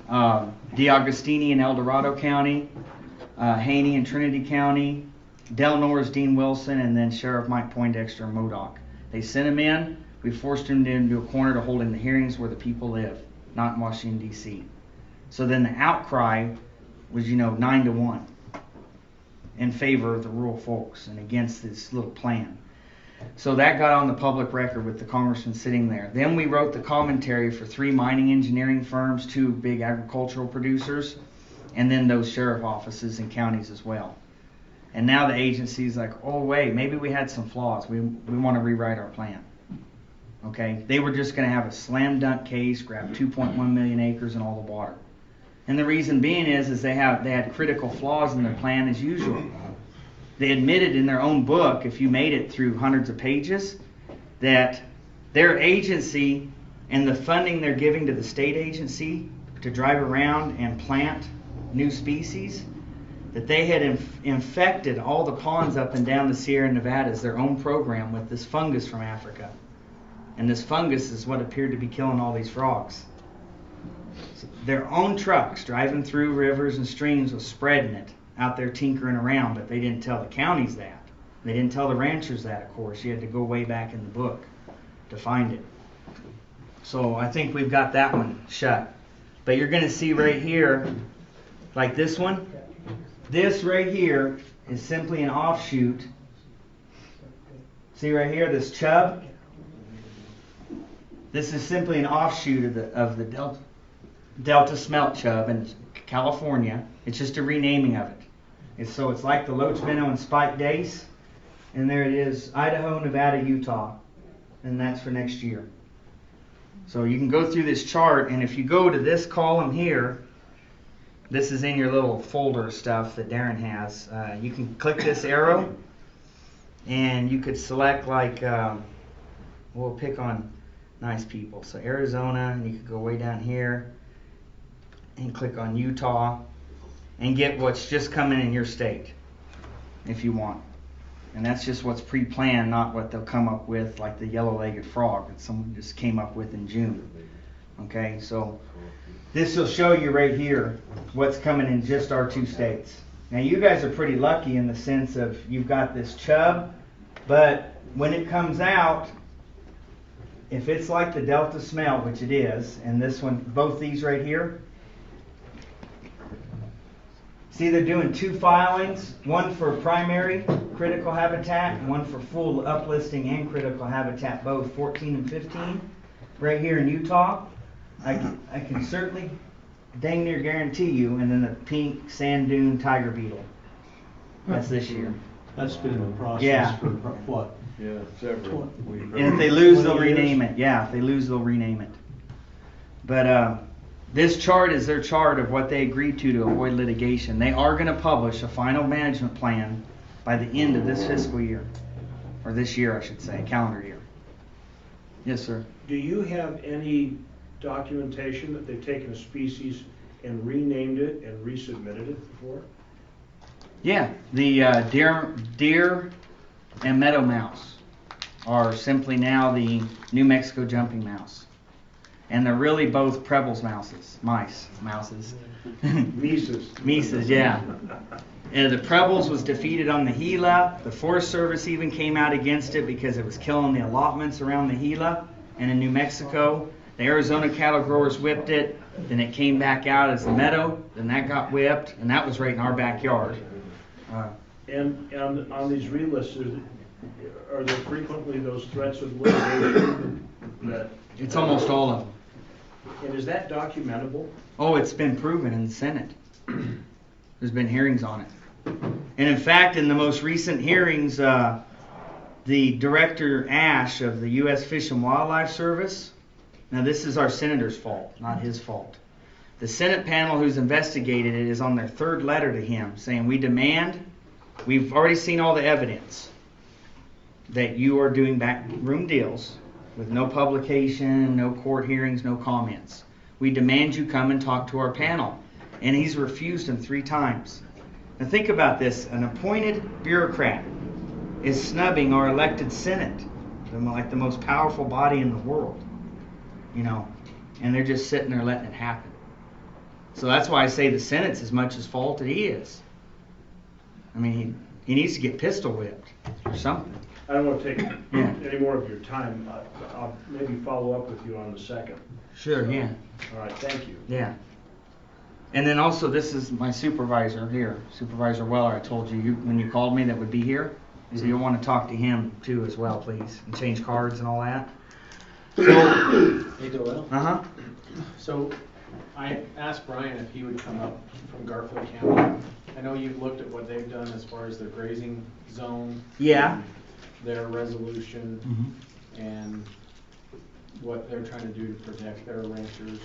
S11: DeAugustini in El Dorado County, Haney in Trinity County, Del Nor's Dean Wilson, and then Sheriff Mike Poindexter in Modoc. They sent them in. We forced them into a corner to hold in the hearings where the people live, not in Washington, D.C. So then the outcry was, 9-1 in favor of the rural folks and against this little plan. So that got on the public record with the congressman sitting there. Then we wrote the commentary for 3 mining engineering firms, 2 big agricultural producers, and then those sheriff offices and counties as well. And now the agency's like, oh wait, maybe we had some flaws. We want to rewrite our plan. Okay? They were just going to have a slam dunk case, grab 2.1 million acres and all the water. And the reason being is they had critical flaws in their plan as usual. They admitted in their own book, if you made it through hundreds of pages, that their agency and the funding they're giving to the state agency to drive around and plant new species, that they had infected all the ponds up and down the Sierra Nevadas, their own program, with this fungus from Africa. And this fungus is what appeared to be killing all these frogs. So their own trucks driving through rivers and streams was spreading it out there tinkering around, but they didn't tell the counties that. They didn't tell the ranchers that, of course. You had to go way back in the book to find it. So I think we've got that one shut. But you're going to see right here, like this one, this right here is simply an offshoot. See right here, this chub? This is simply an offshoot of the Delta smelt chub in California. It's just a renaming of it. So it's like the loach minnow and spiked dace. And there it is, Idaho, Nevada, Utah. And that's for next year. So you can go through this chart, and if you go to this column here, this is in your little folder stuff that Darren has. You can click this arrow, and you could select like, we'll pick on nice people. So Arizona, and you could go way down here, and click on Utah, and get what's just coming in your state, if you want. And that's just what's pre-planned, not what they'll come up with, like the yellow-legged frog that someone just came up with in June. Okay, so this will show you right here what's coming in just our 2 states. Now you guys are pretty lucky in the sense of you've got this chub, but when it comes out, if it's like the Delta smelt, which it is, and this one, both these right here, see, they're doing 2 filings, one for primary critical habitat, and one for full uplisting and critical habitat, both 14 and 15, right here in Utah. I can certainly dang near guarantee you, and then the pink sand dune tiger beetle. That's this year.
S3: That's been in the process
S11: Yeah.
S3: for what?
S8: Yeah, several.
S11: And if they lose, they'll
S3: 20 years?
S11: rename it. Yeah, if they lose, they'll rename it. But this chart is their chart of what they agreed to avoid litigation. They are going to publish a final management plan by the end of this fiscal year. Or this year, I should say, calendar year. Yes, sir.
S13: Do you have any documentation that they've taken a species and renamed it and resubmitted it before?
S11: Yeah, the deer and meadow mouse are simply now the New Mexico jumping mouse. And they're really both Preble's mouses. Mouses. Mises, yeah. And the Preble's was defeated on the Gila. The Forest Service even came out against it because it was killing the allotments around the Gila. And in New Mexico, the Arizona cattle growers whipped it. Then it came back out as the meadow. Then that got whipped. And that was right in our backyard.
S13: And on these relists, are there frequently those threats of litigation that?
S11: It's almost all of them.
S13: And is that documentable?
S11: Oh, it's been proven in the Senate. There's been hearings on it. And in fact, in the most recent hearings, the Director Ash of the U.S. Fish and Wildlife Service, now this is our senator's fault, not his fault. The Senate panel who's investigated it is on their 3rd letter to him saying, we've already seen all the evidence that you are doing backroom deals with no publication, no court hearings, no comments. We demand you come and talk to our panel. And he's refused them 3 times. Now think about this. An appointed bureaucrat is snubbing our elected Senate, like the most powerful body in the world. You know, and they're just sitting there letting it happen. So that's why I say the Senate's as much his fault as he is. I mean, he needs to get pistol whipped or something.
S13: I don't want to take any more of your time. I'll maybe follow up with you on the second.
S11: Sure,
S13: So,
S11: yeah.
S13: All right, thank you.
S11: Yeah. And then also, this is my supervisor here, Supervisor Weller. I told you when you called me that would be here. So you'll want to talk to him too as well, please, and change cards and all that. So,
S1: Hey, Doyel.
S11: uh-huh.
S1: So I asked Brian if he would come up from Garfield County. I know you've looked at what they've done as far as their grazing zone.
S11: Yeah.
S1: Their resolution and what they're trying to do to protect their ranchers,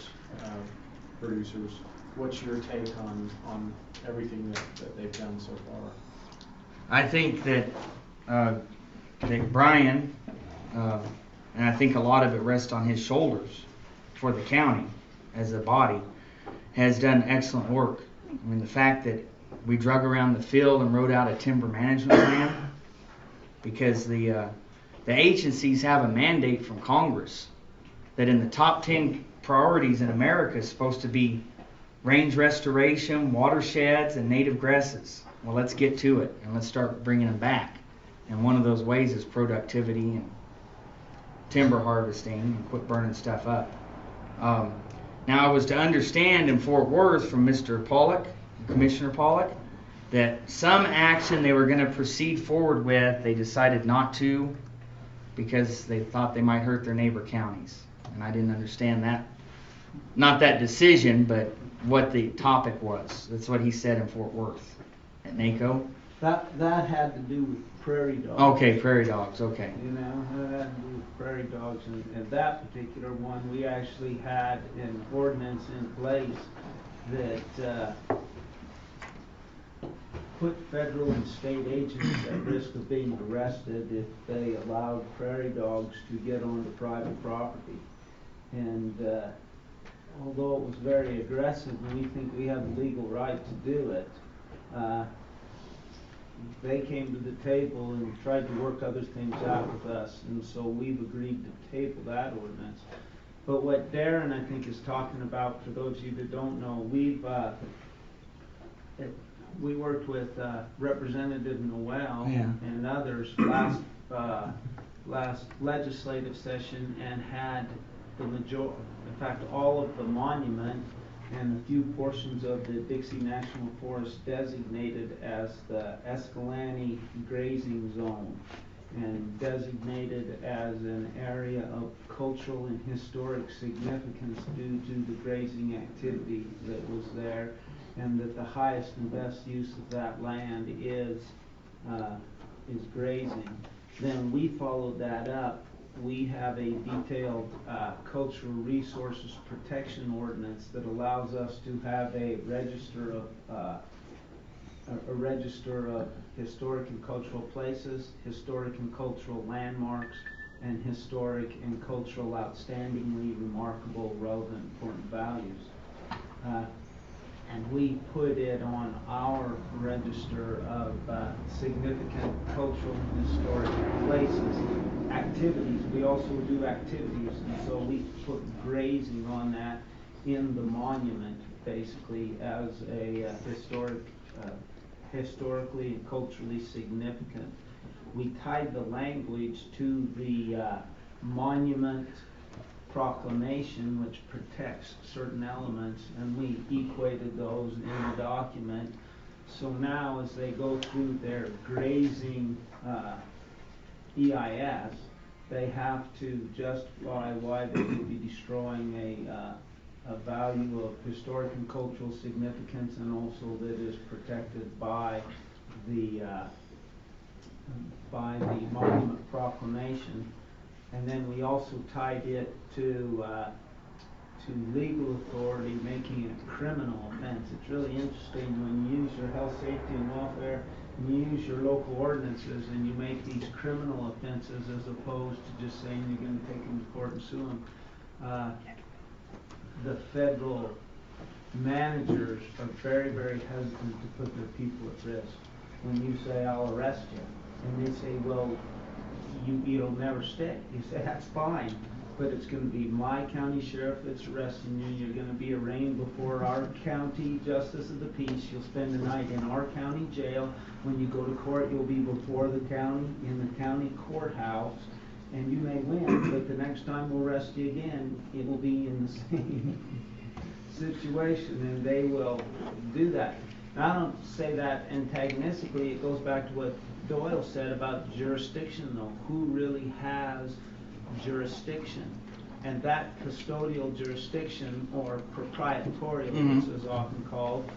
S1: producers. What's your take on everything that they've done so far?
S11: I think that Brian, and I think a lot of it rests on his shoulders for the county as a body, has done excellent work. I mean, the fact that we drug around the field and wrote out a timber management plan because the the agencies have a mandate from Congress that in the top 10 priorities in America is supposed to be range restoration, watersheds, and native grasses. Well, let's get to it and let's start bringing them back. And one of those ways is productivity and timber harvesting and quit burning stuff up. Now, I was to understand in Fort Worth from Mr. Pollock, Commissioner Pollock, that some action they were going to proceed forward with, they decided not to because they thought they might hurt their neighbor counties. And I didn't understand that. Not that decision, but what the topic was. That's what he said in Fort Worth at NACO.
S10: That had to do with prairie dogs.
S11: Okay, prairie dogs, okay.
S10: You know, that had to do with prairie dogs, and that particular one, we actually had an ordinance in place that put federal and state agents at risk of being arrested if they allowed prairie dogs to get onto private property. And although it was very aggressive, and we think we have the legal right to do it, they came to the table and tried to work other things out with us, and so we've agreed to table that ordinance. But what Darren, I think, is talking about, for those of you that don't know, we worked with Representative Noel and others last legislative session and had the majority, in fact, all of the monument and a few portions of the Dixie National Forest designated as the Escalante grazing zone and designated as an area of cultural and historic significance due to the grazing activity that was there, and that the highest and best use of that land is grazing. Then we followed that up. We have a detailed cultural resources protection ordinance that allows us to have a register of historic and cultural places, historic and cultural landmarks, and historic and cultural outstandingly remarkable, relevant, important values. And we put it on our register of significant cultural and historic places. Activities, we also do activities, and so we put grazing on that in the monument, basically, as a historically and culturally significant. We tied the language to the monument proclamation, which protects certain elements, and we equated those in the document. So now as they go through their grazing EIS, they have to justify why they would be destroying a value of historic and cultural significance, and also that is protected by the monument proclamation. And then we also tied it to legal authority, making it a criminal offense. It's really interesting when you use your health, safety, and welfare, and you use your local ordinances, and you make these criminal offenses as opposed to just saying you're going to take them to court and sue them. The federal managers are very, very hesitant to put their people at risk. When you say, I'll arrest you, and they say, well, you'll never stick. You say, that's fine, but it's going to be my county sheriff that's arresting you. You're going to be arraigned before our county justice of the peace. You'll spend the night in our county jail. When you go to court, you'll be before the county, in the county courthouse, and you may win, but the next time we'll arrest you again, it will be in the same situation, and they will do that. Now, I don't say that antagonistically. It goes back to what Doyel said about jurisdiction, though. Who really has jurisdiction? And that custodial jurisdiction, or proprietorial, as it's often called,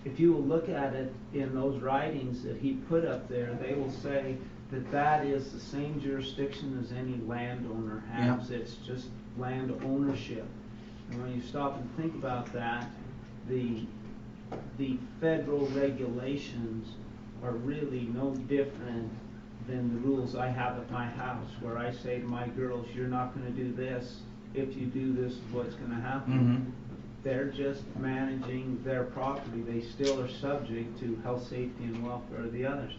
S10: if you will look at it in those writings that he put up there, they will say that that is the same jurisdiction as any landowner has. It's just land ownership. And when you stop and think about that, the federal regulations are really no different than the rules I have at my house, where I say to my girls, you're not going to do this. If you do, this is what's going to happen. They're just managing their property. They still are subject to health, safety, and welfare of the others.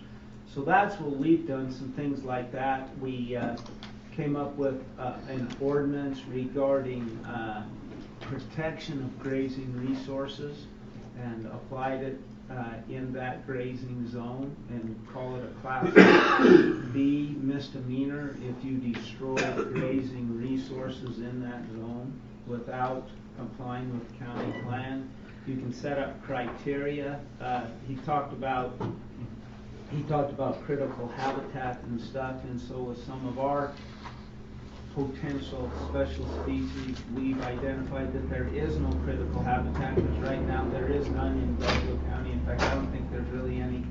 S10: So that's what we've done, some things like that. We came up with an ordinance regarding protection of grazing resources and applied it in that grazing zone and call it a Class B misdemeanor if you destroy grazing resources in that zone without complying with the county plan. You can set up criteria. He talked about critical habitat and stuff, and so with some of our potential special species, we've identified that there is no critical habitat, because right now there is none in Doyel County. In fact, I don't think there's really any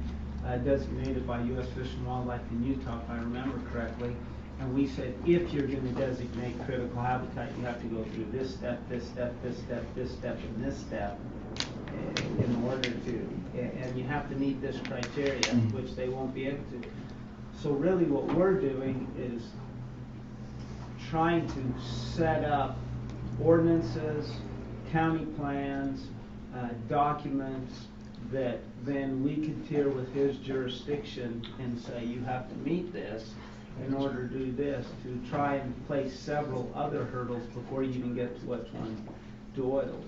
S10: designated by U.S. Fish and Wildlife in Utah, if I remember correctly. And we said, if you're going to designate critical habitat, you have to go through this step, this step, this step, this step, and this step in order to, and you have to meet this criteria, which they won't be able to. So really what we're doing is trying to set up ordinances, county plans, documents that then we could tier with his jurisdiction and say you have to meet this in order to do this, to try and place several other hurdles before you even get to which one Doyel's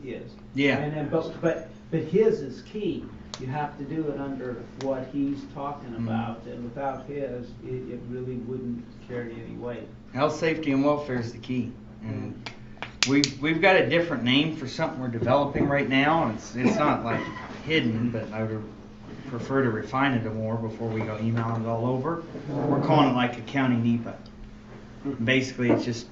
S10: is.
S11: Yeah.
S10: And then, but his is key. You have to do it under what he's talking about, and without his, it really wouldn't carry any weight.
S11: Health, safety, and welfare is the key. And we've got a different name for something we're developing right now, and it's not like hidden, but I would prefer to refine it more before we go emailing it all over. We're calling it like a county NEPA. Basically, it's just,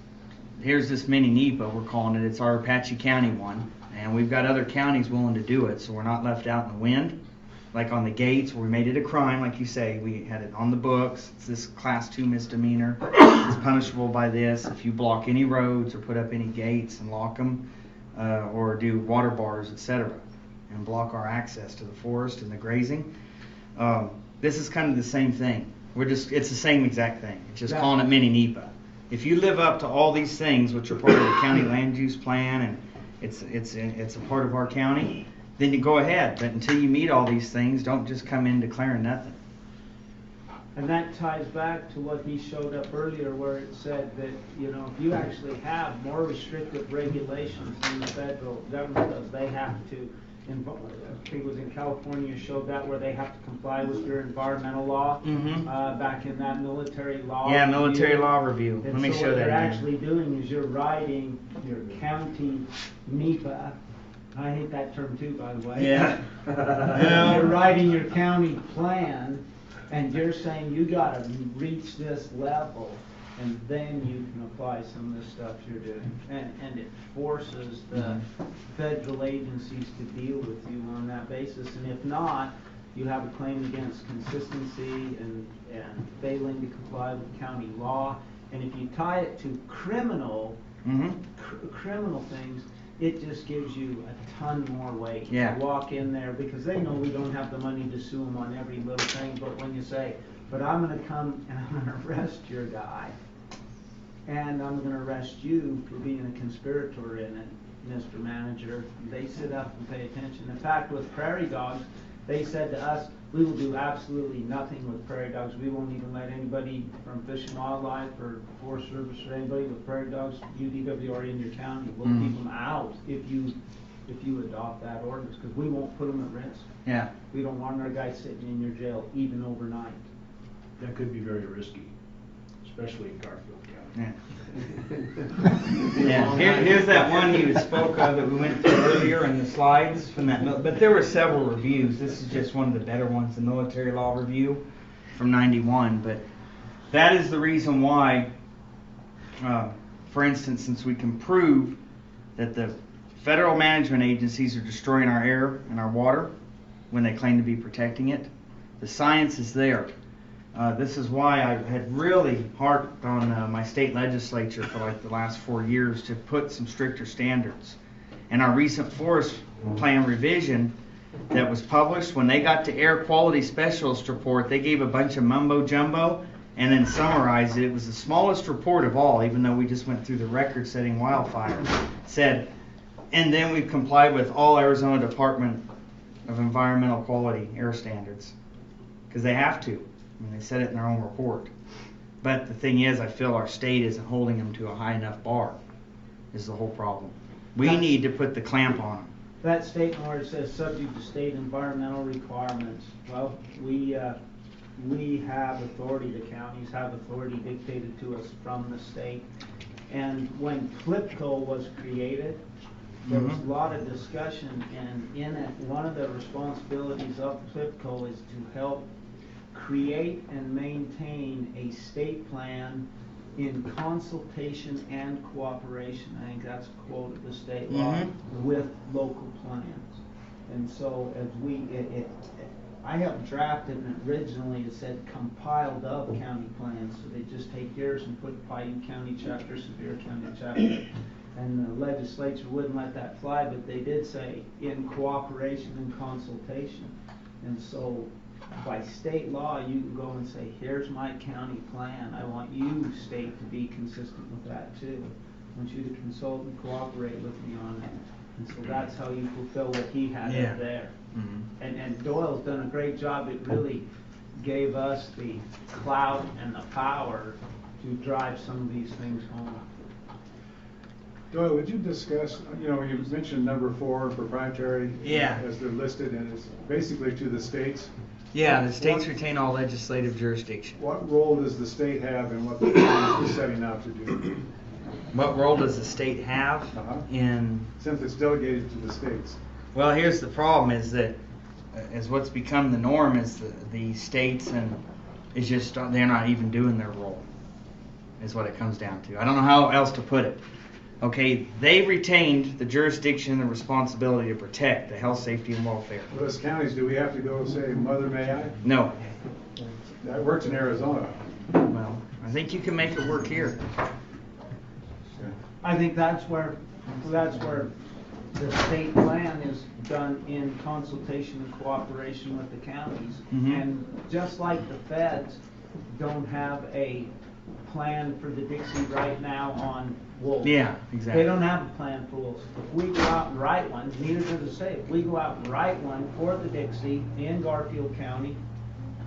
S11: here's this mini NEPA, we're calling it. It's our Apache County one, and we've got other counties willing to do it, so we're not left out in the wind. Like on the gates, where we made it a crime, like you say, we had it on the books. It's this Class 2 misdemeanor. It's punishable by this. If you block any roads or put up any gates and lock them, or do water bars, etc., and block our access to the forest and the grazing. This is kind of the same thing. It's the same exact thing. It's just calling it mini NEPA. If you live up to all these things, which are part of the county land use plan, and it's a part of our county, then you go ahead. But until you meet all these things, don't just come in declaring nothing.
S10: And that ties back to what he showed up earlier, where it said that, you know, if you actually have more restrictive regulations than the federal government does, they have to, I think it was in California, showed that where they have to comply with your environmental law, back in that military law.
S11: Yeah, military law review. Let me show that.
S10: What you're actually doing is you're writing your county NEPA. I hate that term too, by the way.
S11: Yeah.
S10: You're writing your county plan, and you're saying you got to reach this level, and then you can apply some of the stuff you're doing. And it forces the federal agencies to deal with you on that basis. And if not, you have a claim against consistency and failing to comply with county law. And if you tie it to criminal things, it just gives you a ton more weight to walk in there, because they know we don't have the money to sue them on every little thing. But when you say, but I'm going to come and I'm going to arrest your guy, and I'm going to arrest you for being a conspirator in it, Mr. Manager, they sit up and pay attention. In fact, with prairie dogs, they said to us, we will do absolutely nothing with prairie dogs. We won't even let anybody from Fish and Wildlife or Forest Service or anybody with prairie dogs, UDWR in your county. We'll keep them out if you adopt that ordinance, because we won't put them at risk.
S11: Yeah.
S10: We don't want our guys sitting in your jail even overnight.
S13: That could be very risky, especially in Garfield County.
S11: Yeah. Here's that one you spoke of that we went through earlier in the slides from that. But there were several reviews. This is just one of the better ones, the military law review from '91. But that is the reason why, for instance, since we can prove that the federal management agencies are destroying our air and our water when they claim to be protecting it, the science is there. This is why I had really harped on my state legislature for like the last 4 years to put some stricter standards. And our recent forest plan revision that was published, when they got to air quality specialist report, they gave a bunch of mumbo jumbo and then summarized it. It was the smallest report of all, even though we just went through the record-setting wildfire. Said, and then we've complied with all Arizona Department of Environmental Quality air standards. because they have to. I mean, they said it in their own report. But the thing is, I feel our state isn't holding them to a high enough bar, is the whole problem. We need to put the clamp on them.
S10: That statement where it says subject to state environmental requirements, well, we have authority, the counties have authority dictated to us from the state. And when FLIPCO was created, there was a lot of discussion, and in it, one of the responsibilities of FLIPCO is to help create and maintain a state plan in consultation and cooperation. I think that's a quote of the state law, with local plans. And so as I helped draft it, and originally it said compiled of county plans, so they just take yours and put Piute County chapter, Sevier County chapter, and the legislature wouldn't let that fly, but they did say in cooperation and consultation. And so by state law, you can go and say, here's my county plan. I want you, state, to be consistent with that too. I want you to consult and cooperate with me on it. And so that's how you fulfill what he had up there. And Doyle's done a great job. It really gave us the clout and the power to drive some of these things home.
S12: Doyle, would you discuss, you mentioned number 4, proprietary, as they're listed, and it's basically to the states.
S11: Yeah, the states retain all legislative jurisdiction.
S12: What role does the state have in what the county is setting out to do?
S11: What role does the state have in...
S12: Since it's delegated to the states.
S11: Well, here's the problem, is that as what's become the norm is the states, and it's just, they're not even doing their role, is what it comes down to. I don't know how else to put it. Okay, they retained the jurisdiction and the responsibility to protect the health, safety, and welfare.
S12: Well, as counties, do we have to go say, Mother, may I?
S11: No.
S12: That works in Arizona.
S11: Well, I think you can make it work here.
S10: I think that's where the state plan is done in consultation and cooperation with the counties. And just like the feds don't have a plan for the Dixie right now on wolves.
S11: Yeah, exactly.
S10: They don't have a plan for wolves. If we go out and write one, neither does the state. If we go out and write one for the Dixie in Garfield County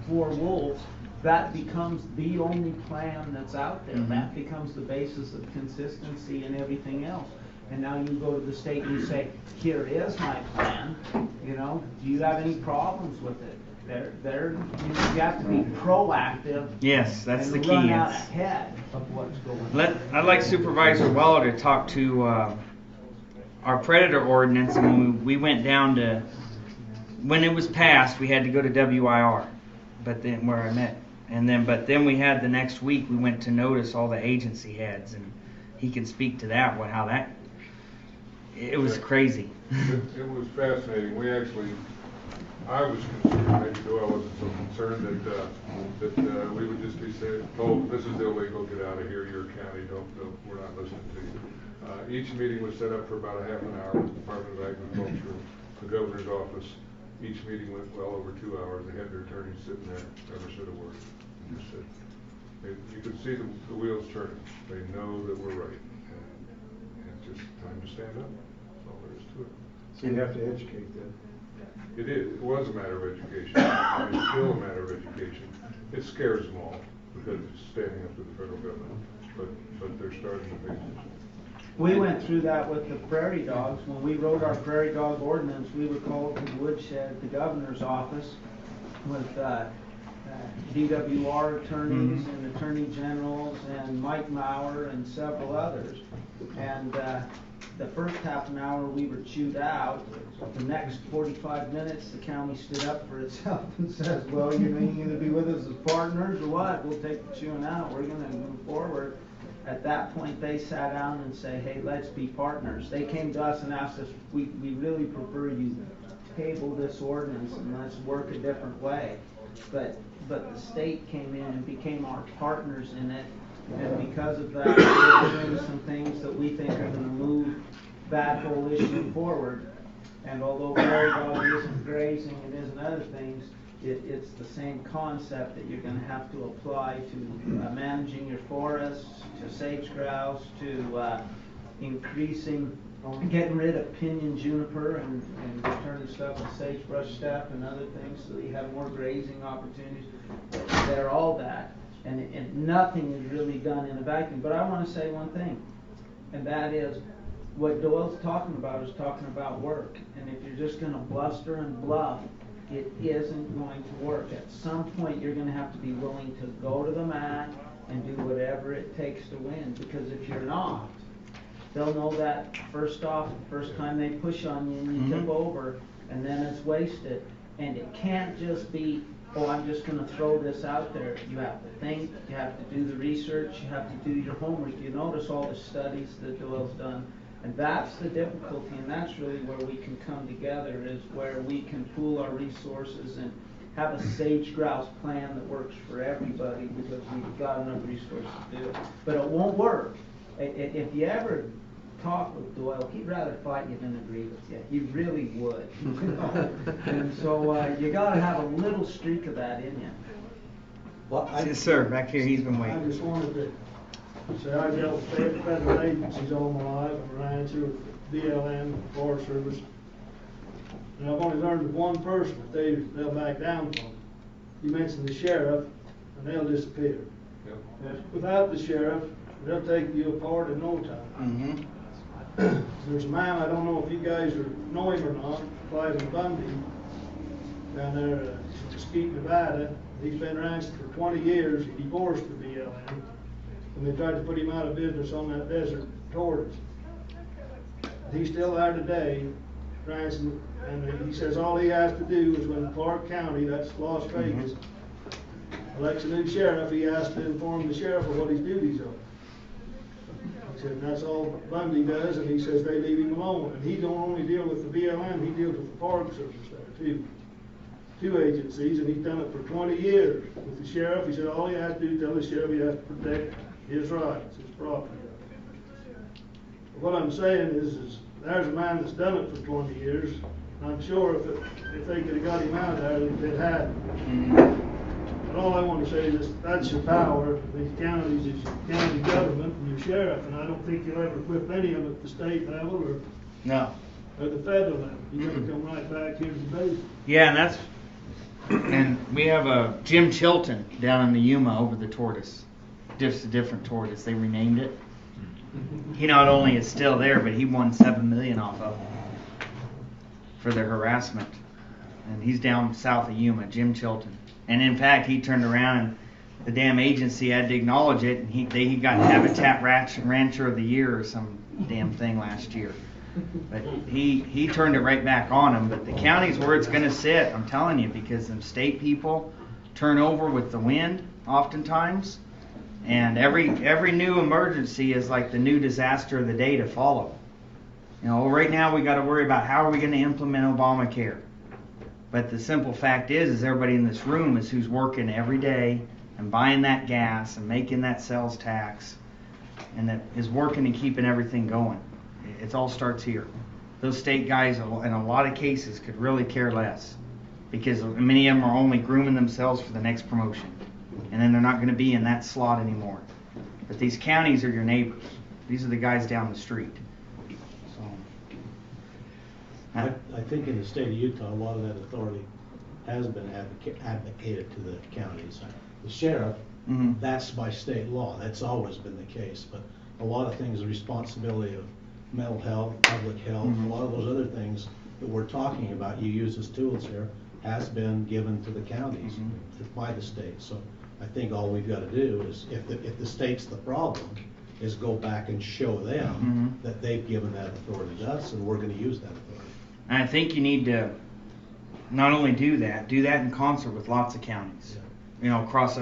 S10: for wolves, that becomes the only plan that's out there. That becomes the basis of consistency and everything else. And now you go to the state and you say, here is my plan, do you have any problems with it? You have to be proactive.
S11: Yes, that's the
S10: and
S11: key.
S10: Run out ahead of what's going on.
S11: I'd like Supervisor Weller to talk to our predator ordinance, and when we went down to, when it was passed, we had to go to WIR, but then where I met, but then we had the next week we went to notice all the agency heads, and he can speak to that. It was crazy.
S14: It was fascinating. I was concerned, maybe Doyle wasn't so concerned that we would just be saying, oh, this is illegal, get out of here, you're a county, we're not listening to you. Each meeting was set up for about a half an hour with the Department of Agriculture, the governor's office. Each meeting went well over 2 hours. They had their attorneys sitting there, never said a word. Just said, you could see the wheels turning. They know that we're right. And it's just time to stand up. That's all there is to it.
S12: So you have to educate them.
S14: It is. It was a matter of education. And it's still a matter of education. It scares them all because it's standing up to the federal government. But they're starting to pay attention.
S10: We went through that with the prairie dogs. When we wrote our prairie dog ordinance, we were called to the woodshed at the governor's office with DWR attorneys and attorney generals and Mike Maurer and several others. And the first half an hour we were chewed out. The next 45 minutes the county stood up for itself and says, well, you're going to be with us as partners or what? We'll take the chewing out. We're going to move forward. At that point they sat down and say, hey, let's be partners. They came to us and asked us, we really prefer you table this ordinance and let's work a different way. But the state came in and became our partners in it. And because of that, we're doing some things that we think are going to move that whole issue forward. And although prairie dog isn't grazing and isn't other things, it's the same concept that you're going to have to apply to managing your forests, to sage grouse, to increasing, getting rid of pinyon juniper and returning stuff with sagebrush steppe and other things so that you have more grazing opportunities. They're all that, and nothing is really done in a vacuum. But I want to say one thing, and that is what Doyel's talking about is talking about work. And if you're just going to bluster and bluff, it isn't going to work. At some point, you're going to have to be willing to go to the mat and do whatever it takes to win. Because if you're not, they'll know that first off, the first time they push on you and you tip over, and then it's wasted. And it can't just be, oh, I'm just going to throw this out there. You have to think, you have to do the research, you have to do your homework. You notice all the studies that Doyel's done. And that's the difficulty, and that's really where we can come together, is where we can pool our resources and have a sage grouse plan that works for everybody, because we've got enough resources to do it. But it won't work. If you ever talk with Doyel, he'd rather fight you than agree with you. He really would. And so you got to have a little streak of that in you.
S11: Well, yes, sir. Back here, he's been
S13: I
S11: waiting.
S13: just wanted to say I dealt with federal agencies all my life. I'm a rancher with BLM, Forest Service. And I've only learned of one person that they'll back down from. You mentioned the sheriff, and they'll disappear. Without the sheriff, they'll take you apart in no time. There's a man, I don't know if you guys know him or not, Clive Bundy, down there in Mesquite, Nevada. He's been ranching for 20 years. He divorced the BLM, and they tried to put him out of business on that desert tortoise. He's still there today, ranching, and he says all he has to do is when Clark County, that's Las Vegas, elects a new sheriff, he has to inform the sheriff of what his duties are. He said, and that's all Bundy does, and he says they leave him alone. And he don't only deal with the BLM, he deals with the Park Service there too. Two agencies, and he's done it for 20 years. With the sheriff, he said all he has to do is tell the sheriff he has to protect his rights, his property. What I'm saying is there's a man that's done it for 20 years. And I'm sure if they could have got him out there, they'd had him. But all I want to say is that's your power. These counties is your county government and your sheriff, and I don't think you'll ever equip any of them at the state level or the federal level. You're going to come right back here to the base.
S11: Yeah, and we have a Jim Chilton down in the Yuma over the tortoise. Just a different tortoise. They renamed it. He not only is still there, but he won $7 million off of them for their harassment. And he's down south of Yuma, Jim Chilton. And in fact, he turned around and the damn agency had to acknowledge it, and he got Habitat Rancher of the Year or some damn thing last year. But he turned it right back on him. But the county's where it's going to sit, I'm telling you, because them state people turn over with the wind oftentimes. And every new emergency is like the new disaster of the day to follow. You know, right now we got to worry about how are we going to implement Obamacare. But the simple fact is everybody in this room is who's working every day and buying that gas and making that sales tax, and that is working and keeping everything going. It all starts here. Those state guys, in a lot of cases, could really care less, because many of them are only grooming themselves for the next promotion, and then they're not going to be in that slot anymore. But these counties are your neighbors. These are the guys down the street.
S3: I think in the state of Utah, a lot of that authority has been advocated to the counties. The sheriff, that's by state law. That's always been the case. But a lot of things, the responsibility of mental health, public health, a lot of those other things that we're talking about, you use as tools here, has been given to the counties by the state. So I think all we've got to do is, if the state's the problem, is go back and show them that they've given that authority to us, and we're going to use that authority.
S11: And I think you need to not only do that in concert with lots of counties, you know, across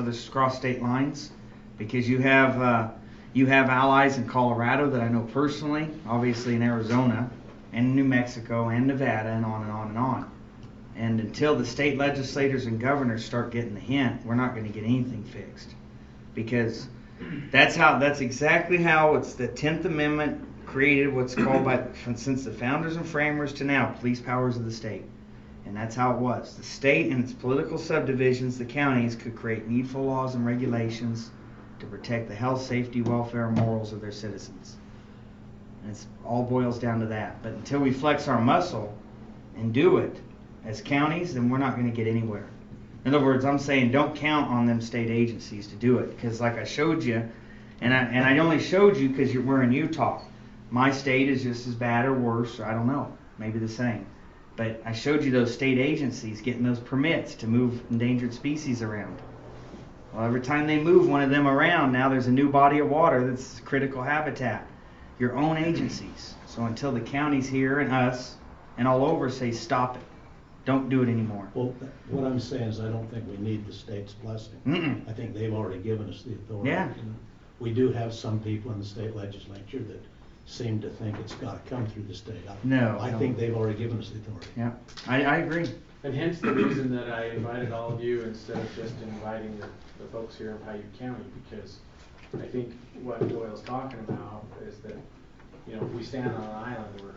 S11: state lines, because you have allies in Colorado that I know personally, obviously in Arizona, and New Mexico, and Nevada, and on and on and on. And until the state legislators and governors start getting the hint, we're not going to get anything fixed, because that's exactly how it's the 10th Amendment created what's called since the founders and framers to now, police powers of the state. And that's how it was. The state and its political subdivisions, the counties, could create needful laws and regulations to protect the health, safety, welfare, and morals of their citizens. It's all boils down to that. But until we flex our muscle and do it as counties, then we're not going to get anywhere. In other words, I'm saying don't count on them state agencies to do it, because like I showed you, and I only showed you because we're in Utah. My state is just as bad or worse, or I don't know, maybe the same. But I showed you those state agencies getting those permits to move endangered species around. Well, every time they move one of them around, now there's a new body of water that's critical habitat. Your own agencies. So until the counties here and us and all over say stop it, don't do it anymore.
S3: Well, what I'm saying is I don't think we need the state's blessing. I think they've already given us the authority.
S11: Yeah.
S3: And we do have some people in the state legislature that seem to think it's got to come through the state. I think they've already given us the authority.
S11: Yeah, I agree.
S1: And hence the reason that I invited all of you instead of just inviting the folks here in Piute County, because I think what Doyle's talking about is that, you know, if we stand on an island, we're,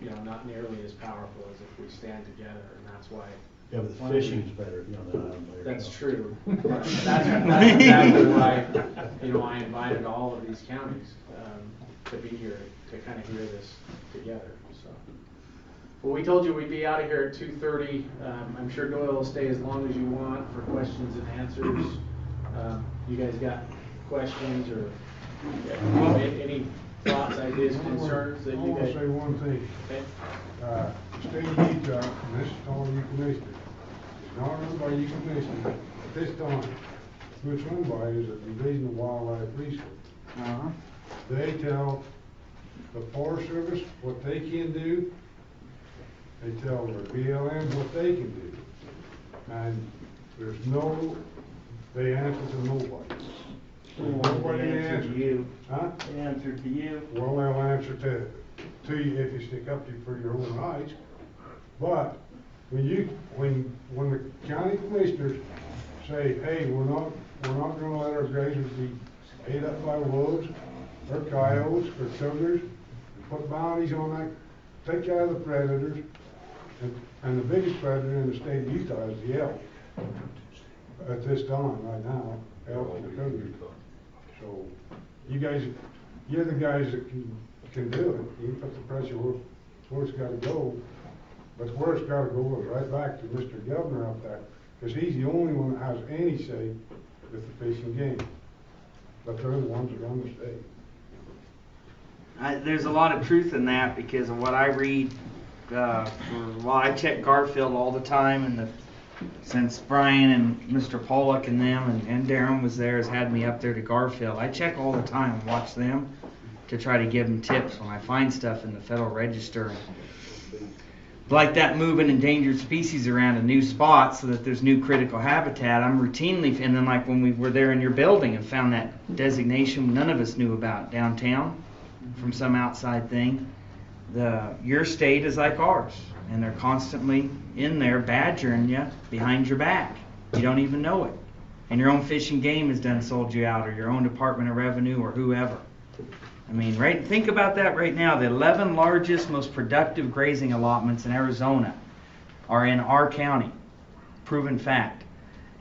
S1: you know, not nearly as powerful as if we stand together, and that's why.
S3: Yeah, but the fishing's better if you're on the island.
S1: That's true. That's exactly why, you know, I invited all of these counties to be here to kind of hear this together. So, well, we told you we'd be out of here at 2:30. I'm sure Doyle will stay as long as you want for questions and answers. You guys got questions or any thoughts, ideas, concerns that you
S7: I want
S1: guys?
S7: to say one thing.
S1: Okay.
S7: The state of Utah, and this is to all you commissioners, it's not run by you commissioners at this time. Who it's run by is the Division of Wildlife Resources. They tell the Forest Service what they can do. They tell the BLM what they can do. And they answer to nobody. Nobody answers.
S13: You.
S7: Huh?
S13: They answer to you.
S7: Well, they'll answer to you if you stick up to you for your own rights. But when the county commissioners say, hey, we're not gonna let our grazers be ate up by wolves or coyotes or cougars, put bounties on that, take care of the predators, and the biggest predator in the state of Utah is the elk. At this time, right now, elk and cougars. So you're the guys that can do it. You can put the pressure where it's got to go. But where it's got to go is right back to Mr. Governor up there, because he's the only one that has any say with the fish and game. But they're the ones that run the state.
S11: There's a lot of truth in that because of what I read. I check Garfield all the time, and since Brian and Mr. Pollock and them and Darren was there, has had me up there to Garfield. I check all the time and watch them to try to give them tips when I find stuff in the Federal Register. Like that, moving endangered species around a new spot so that there's new critical habitat. I'm routinely, and then like when we were there in your building and found that designation none of us knew about downtown from some outside thing. Your state is like ours, and they're constantly in there badgering you behind your back. You don't even know it. And your own Fish and Game has done sold you out, or your own Department of Revenue, or whoever. I mean, think about that right now. The 11 largest, most productive grazing allotments in Arizona are in our county. Proven fact.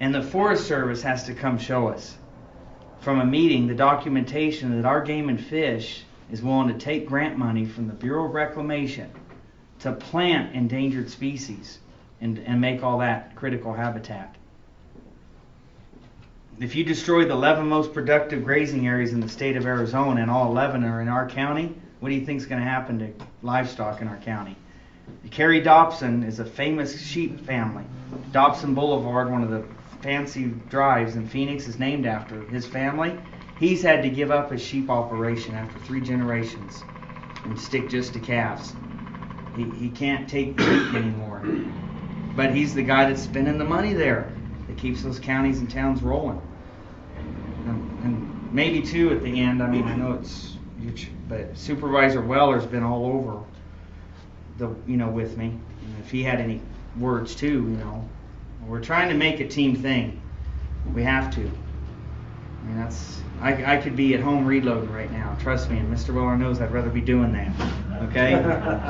S11: And the Forest Service has to come show us from a meeting the documentation that our Game and Fish is willing to take grant money from the Bureau of Reclamation to plant endangered species and make all that critical habitat. If you destroy the 11 most productive grazing areas in the state of Arizona, and all 11 are in our county, what do you think is going to happen to livestock in our county? Kerry Dobson is a famous sheep family. Dobson Boulevard, one of the fancy drives in Phoenix, is named after his family. He's had to give up his sheep operation after 3 generations and stick just to calves. He can't take meat anymore. But he's the guy that's spending the money there that keeps those counties and towns rolling. And maybe too at the end, I mean, I know it's huge, but Supervisor Weller's been all over with me. And if he had any words too, we're trying to make a team thing. We have to. I mean, I could be at home reloading right now. Trust me, and Mr. Weller knows I'd rather be doing that. Okay,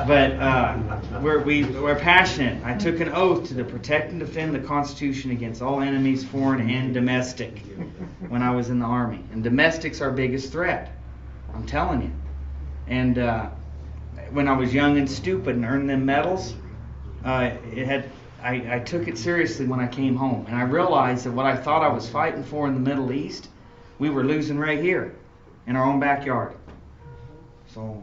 S11: but we're passionate. I took an oath to protect and defend the Constitution against all enemies, foreign and domestic, when I was in the Army. And domestic's our biggest threat. I'm telling you. And when I was young and stupid and earned them medals, I took it seriously when I came home, and I realized that what I thought I was fighting for in the Middle East, we were losing right here in our own backyard. So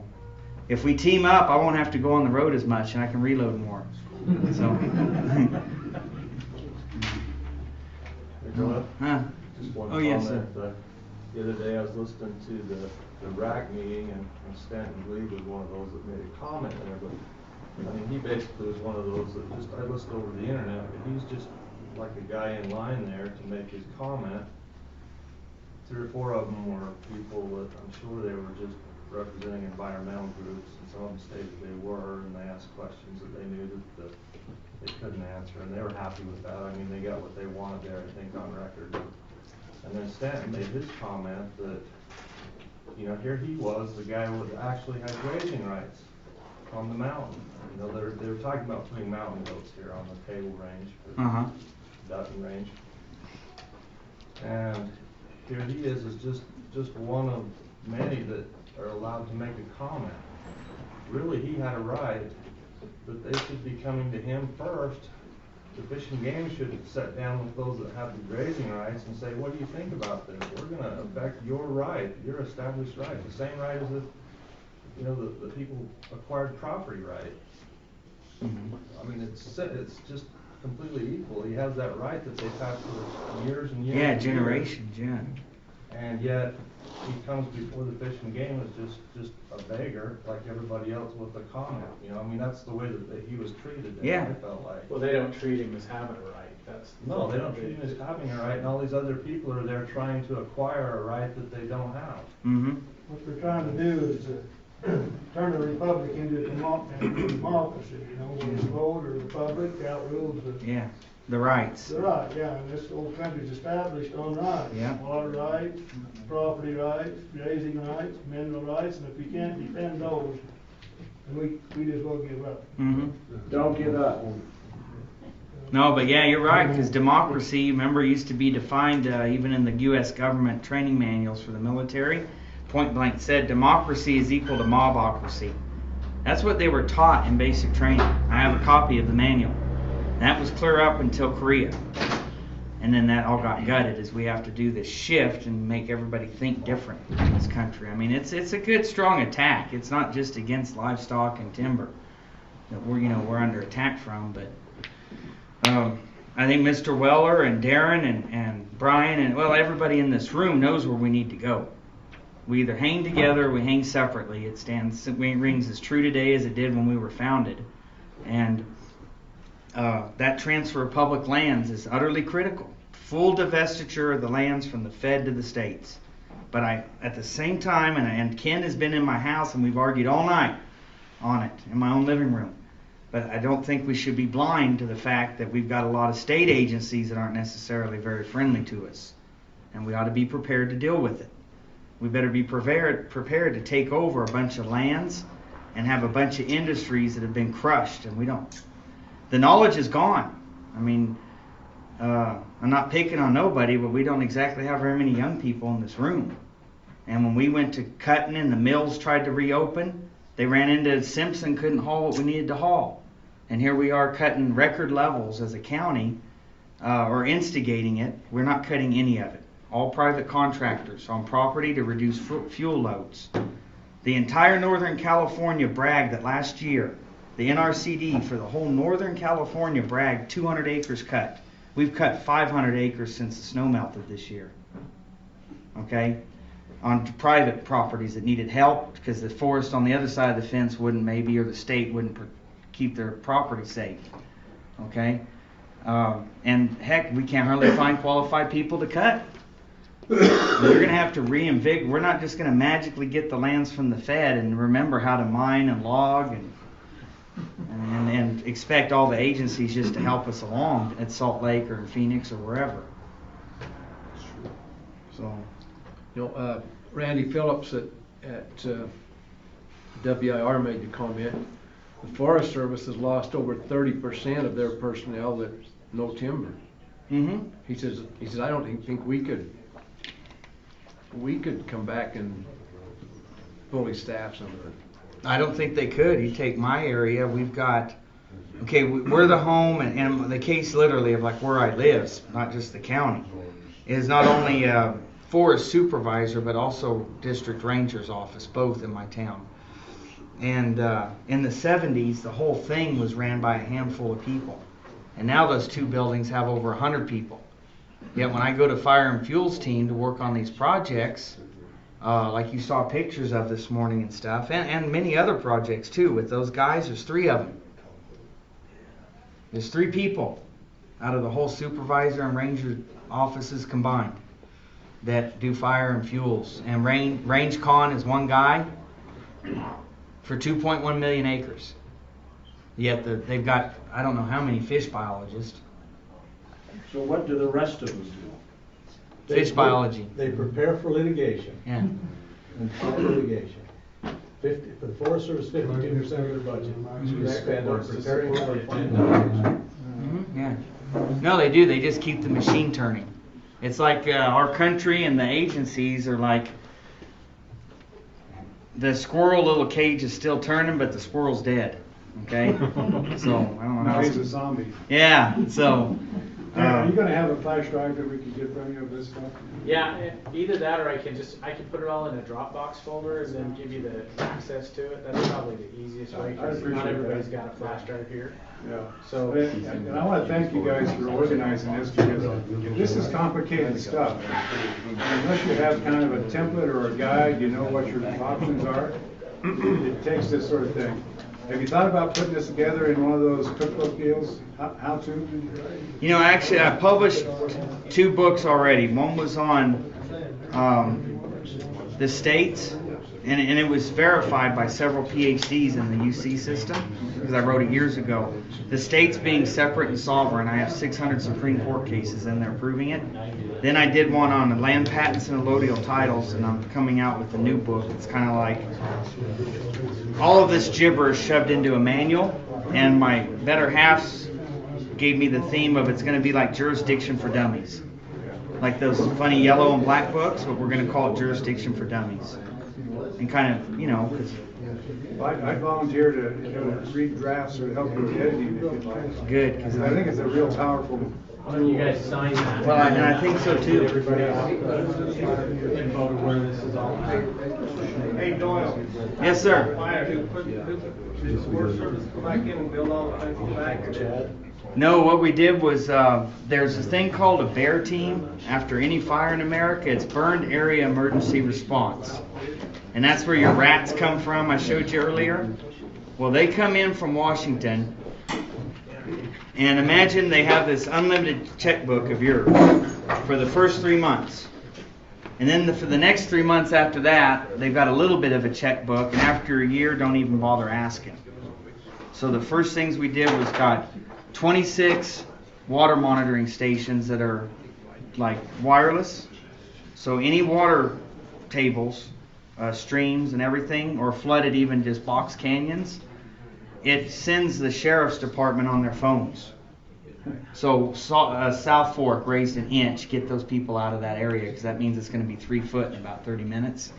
S11: if we team up, I won't have to go on the road as much, and I can reload more. So. Huh?
S15: Just one
S11: Oh, yes, sir.
S15: comment. The other day I was listening to the RAC meeting, and Stanton Gleave was one of those that made a comment there, but I mean, he basically was one of those that just, I listened over the internet, but he's just like a guy in line there to make his comment. 3 or 4 of them were people that I'm sure they were just representing environmental groups, and some of them stated they were, and they asked questions that they knew that they couldn't answer, and they were happy with that. I mean, they got what they wanted there, I think, on record. And then Stanton made his comment that, you know, here he was, the guy who actually had grazing rights on the mountain. You know, they were talking about putting mountain goats here on the table range, Dutton range. And here he is just one of many that are allowed to make a comment. Really, he had a right, but they should be coming to him first. The Fish and Game should sit down with those that have the grazing rights and say, what do you think about this? We're going to affect your right, your established right, the same right as if, you know, the people acquired property right. I mean, it's just completely equal. He has that right that they've had for years and years.
S11: Yeah,
S15: and
S11: generations,
S15: years. And yet, he comes before the Fish and Game as just a beggar, like everybody else with a comment. You know, I mean, that's the way that he was treated.
S11: Yeah.
S15: I felt like.
S12: Well, they don't treat him as having a right.
S15: No, they don't treat him as having a right, and all these other people are there trying to acquire a right that they don't have.
S13: What they're trying to do is turn the republic into a democracy, you know, where the vote or the republic outrules
S11: the rights.
S13: the right, yeah, and this whole country's established on rights.
S11: Yeah.
S13: Water rights, property rights, grazing rights, mineral rights, and if we can't defend those, then we just will give up.
S12: Don't give up.
S11: No, but yeah, you're right, because democracy, remember, used to be defined even in the U.S. government training manuals for the military. Point blank said democracy is equal to mobocracy. That's what they were taught in basic training. I have a copy of the manual. That was clear up until Korea. And then that all got gutted as we have to do this shift and make everybody think different in this country. I mean, it's a good, strong attack. It's not just against livestock and timber that we're under attack from, but I think Mr. Weller and Darren and Brian and, well, everybody in this room knows where we need to go. We either hang together or we hang separately. It rings as true today as it did when we were founded. And that transfer of public lands is utterly critical. Full divestiture of the lands from the Fed to the states. But at the same time, and Ken has been in my house and we've argued all night on it in my own living room. But I don't think we should be blind to the fact that we've got a lot of state agencies that aren't necessarily very friendly to us. And we ought to be prepared to deal with it. We better be prepared to take over a bunch of lands and have a bunch of industries that have been crushed, and we don't. The knowledge is gone. I mean, I'm not picking on nobody, but we don't exactly have very many young people in this room. And when we went to cutting and the mills tried to reopen, they ran into Simpson, couldn't haul what we needed to haul. And here we are cutting record levels as a county, or instigating it. We're not cutting any of it. All private contractors on property to reduce fuel loads. The entire Northern California bragged that last year, the NRCD for the whole Northern California bragged 200 acres cut. We've cut 500 acres since the snow melted this year. Okay? On private properties that needed help because the forest on the other side of the fence wouldn't maybe, or the state wouldn't keep their property safe. Okay? And heck, we can't hardly find qualified people to cut. We're going to have to reinvigorate. We're not just going to magically get the lands from the Fed and remember how to mine and log and expect all the agencies just to help us along at Salt Lake or in Phoenix or wherever. So,
S8: you know, Randy Phillips at WIR made the comment. The Forest Service has lost over 30% of their personnel that no timber. He says I don't think we could come back and fully staff some of it.
S11: I don't think they could. You take my area, we've got, okay, we're the home, and the case literally of like where I live, not just the county, is not only a forest supervisor, but also district ranger's office, both in my town. And in the 70s, the whole thing was ran by a handful of people. And now those two buildings have over 100 people. Yet when I go to fire and fuels team to work on these projects, like you saw pictures of this morning and stuff, and many other projects too, with those guys, there's 3 of them. There's 3 people out of the whole supervisor and ranger offices combined that do fire and fuels. And Range Con is one guy for 2.1 million acres. Yet they've got, I don't know how many fish biologists.
S3: So what do the rest of us do?
S11: Fish biology.
S3: They prepare for litigation.
S11: Yeah.
S3: And fight litigation. For the Forest Service, 52% of their budget is spent on preparing for litigation.
S11: Yeah. No, they do. They just keep the machine turning. It's like our country and the agencies are like, the squirrel little cage is still turning, but the squirrel's dead. Okay? So, I don't know
S12: Now
S11: how.
S12: he's a zombie.
S11: Yeah, so.
S12: Are you gonna have a flash drive that we can get from you of this stuff?
S1: Yeah, either that or I can put it all in a Dropbox folder and then give you the access to it. That's probably the easiest way, because not everybody's got a flash drive here.
S12: Yeah.
S1: So,
S12: And I want to thank you guys for organizing this, because this is complicated stuff. Unless you have kind of a template or a guide, you know what your options are, it takes this sort of thing. Have you thought about putting this together in one of those cookbook deals? How to?
S11: You know, actually, I published 2 books already. One was on the states, and it was verified by several PhDs in the UC system, because I wrote it years ago. The states being separate and sovereign, I have 600 Supreme Court cases in there proving it. Then I did one on the land patents and allodial titles, and I'm coming out with a new book. It's kind of like all of this gibberish shoved into a manual, and my better halves gave me the theme of it's going to be like Jurisdiction for Dummies. Like those funny yellow and black books, but we're going to call it Jurisdiction for Dummies. And kind of, you know, because
S12: I volunteer to read drafts or help with editing if you'd like.
S11: Good, because
S12: I think it's a real powerful.
S1: why don't you guys sign that?
S11: Well, and I think so too.
S1: Everybody info to where this is all at.
S10: Hey, Doyle.
S11: Yes, sir.
S10: Does the Forest Service go back in and build all the fences back, or did?
S11: No, what we did was there's a thing called a BEAR team. After any fire in America, it's Burned Area Emergency Response. And that's where your rats come from, I showed you earlier. Well, they come in from Washington, and imagine they have this unlimited checkbook of yours for the first 3 months. And then for the next 3 months after that, they've got a little bit of a checkbook, and after a year, don't even bother asking. So the first things we did was got 26 water monitoring stations that are like wireless. So any water tables, streams and everything, or flooded even just box canyons, it sends the sheriff's department on their phones. So South Fork raised an inch, get those people out of that area, because that means it's going to be 3 foot in about 30 minutes.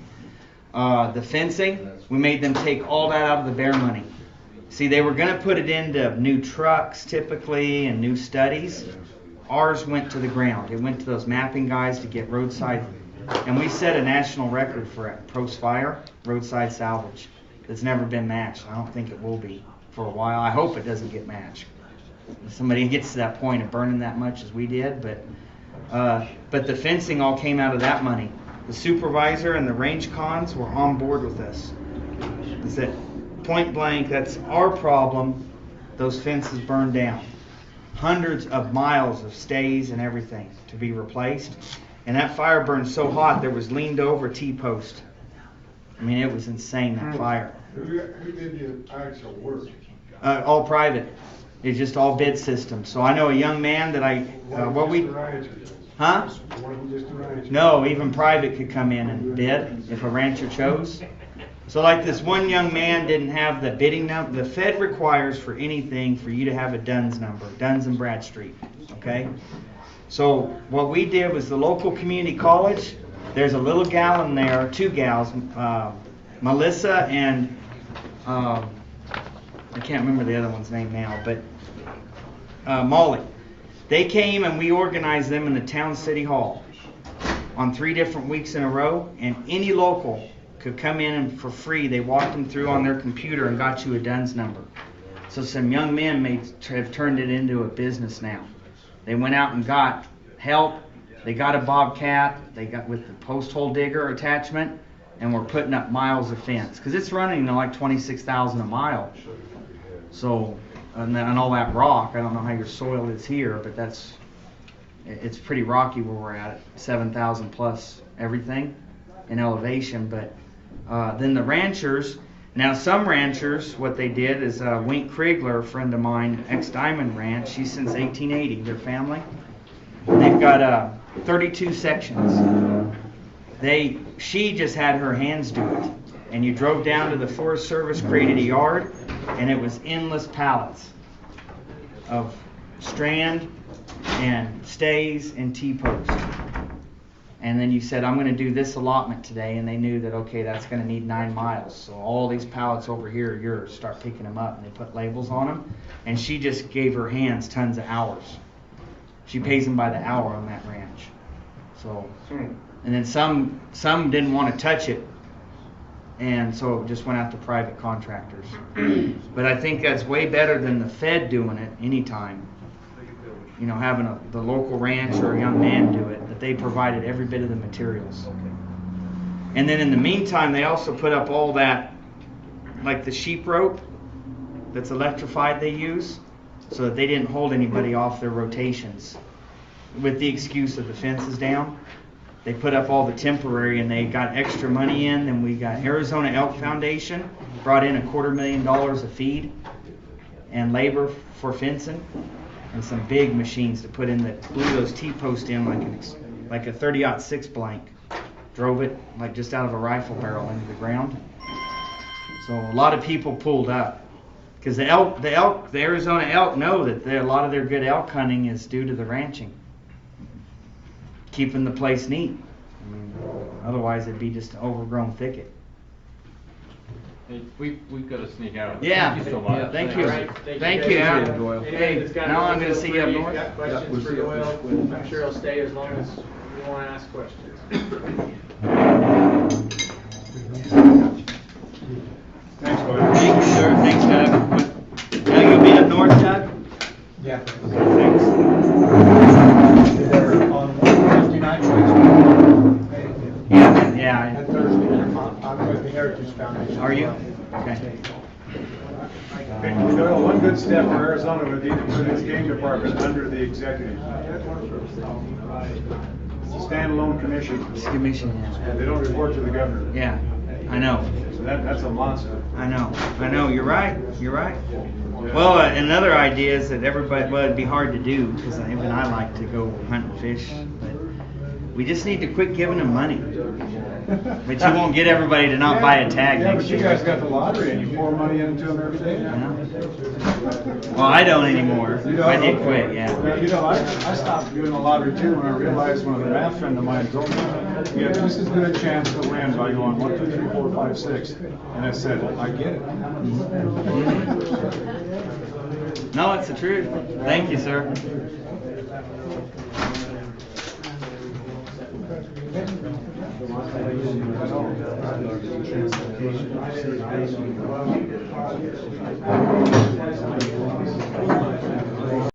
S11: The fencing, we made them take all that out of the BEAR money. See, they were going to put it into new trucks typically and new studies. Ours went to the ground. It went to those mapping guys to get roadside. And we set a national record for it, post-fire, roadside salvage. It's never been matched. I don't think it will be for a while. I hope it doesn't get matched. If somebody gets to that point of burning that much as we did, but the fencing all came out of that money. The supervisor and the range cons were on board with this. They said, point blank, that's our problem. Those fences burned down. Hundreds of miles of stays and everything to be replaced. And that fire burned so hot there was leaned over T-post. I mean, it was insane, that fire.
S14: Who did the actual work?
S11: All private. It's just all bid systems. So I know a young man that Huh? No, even private could come in and bid if a rancher chose. So like this one young man didn't have the bidding number. The Fed requires for anything for you to have a DUNS number, Duns and Bradstreet, okay? So what we did was the local community college, there's a little gal in there, 2 gals, Melissa and, I can't remember the other one's name now, but Molly. They came and we organized them in the town city hall on 3 different weeks in a row, and any local could come in and for free. They walked them through on their computer and got you a DUNS number. So some young men have turned it into a business now. They went out and got help. They got a Bobcat. They got with the post hole digger attachment, and we're putting up miles of fence because it's running to like 26,000 a mile. So and all that rock. I don't know how your soil is here, but it's pretty rocky where we're at 7,000 plus everything in elevation. But then the ranchers. Now, some ranchers, what they did is Wink Kriegler, a friend of mine, ex-Diamond Ranch, she's since 1880, their family. They've got 32 sections. She just had her hands do it. And you drove down to the Forest Service, created a yard, and it was endless pallets of strand and stays and T-posts. And then you said, I'm going to do this allotment today, and they knew that, okay, that's going to need 9 miles. So all these pallets over here are yours. Start picking them up, and they put labels on them. And she just gave her hands tons of hours. She pays them by the hour on that ranch. So, and then some didn't want to touch it, and so it just went out to private contractors. But I think that's way better than the Fed doing it anytime. You know, having the local ranch or a young man do it, that they provided every bit of the materials. And then in the meantime, they also put up all that, like the sheep rope that's electrified they use, so that they didn't hold anybody off their rotations. With the excuse that the fence is down, they put up all the temporary, and they got extra money in. Then we got Arizona Elk Foundation, brought in $250,000 of feed and labor for fencing. And some big machines to put in that blew those T-posts in like a 30-06 blank. Drove it like just out of a rifle barrel into the ground. So a lot of people pulled up because the Arizona elk know that a lot of their good elk hunting is due to the ranching, keeping the place neat. I mean, otherwise it'd be just an overgrown thicket.
S9: Hey, we've got to sneak out.
S11: Yeah.
S9: Thank you so much.
S11: Thank you. Thank you.
S9: Doyle.
S11: Hey, now I'm going to see you up north.
S6: Got questions for Doyle? I'm sure he'll stay as long as you want to ask questions.
S12: Thanks, Doyle.
S11: Thank you, sir. Thanks, Doug. Doug, you'll be up north, Doug?
S16: Yeah.
S11: Thanks.
S16: They're on Tuesday night,
S11: Yeah.
S16: and Thursday. I'm with the Heritage Foundation.
S11: Are you? Okay.
S12: Doyle, one good step for Arizona would be to put its game department under the executive. It's a standalone commission.
S11: It's a commission, yeah.
S12: They don't report to the governor.
S11: Yeah, I know.
S12: So that's a monster.
S11: I know. You're right. Well, another idea is that it'd be hard to do because even I like to go hunt and fish, but we just need to quit giving them money. But you won't get everybody to not buy a tag
S12: Yeah,
S11: next
S12: but
S11: year.
S12: you guys got the lottery and you pour money into them every day.
S11: Well, I don't anymore.
S12: You don't?
S11: I did quit, yeah.
S12: You know, I stopped doing the lottery too when I realized one of the math friend of mine told me, you have just as good a chance to win by going 1, 2, 3, 4, 5, 6. And I said, I get it.
S11: No, it's the truth. Thank you, sir.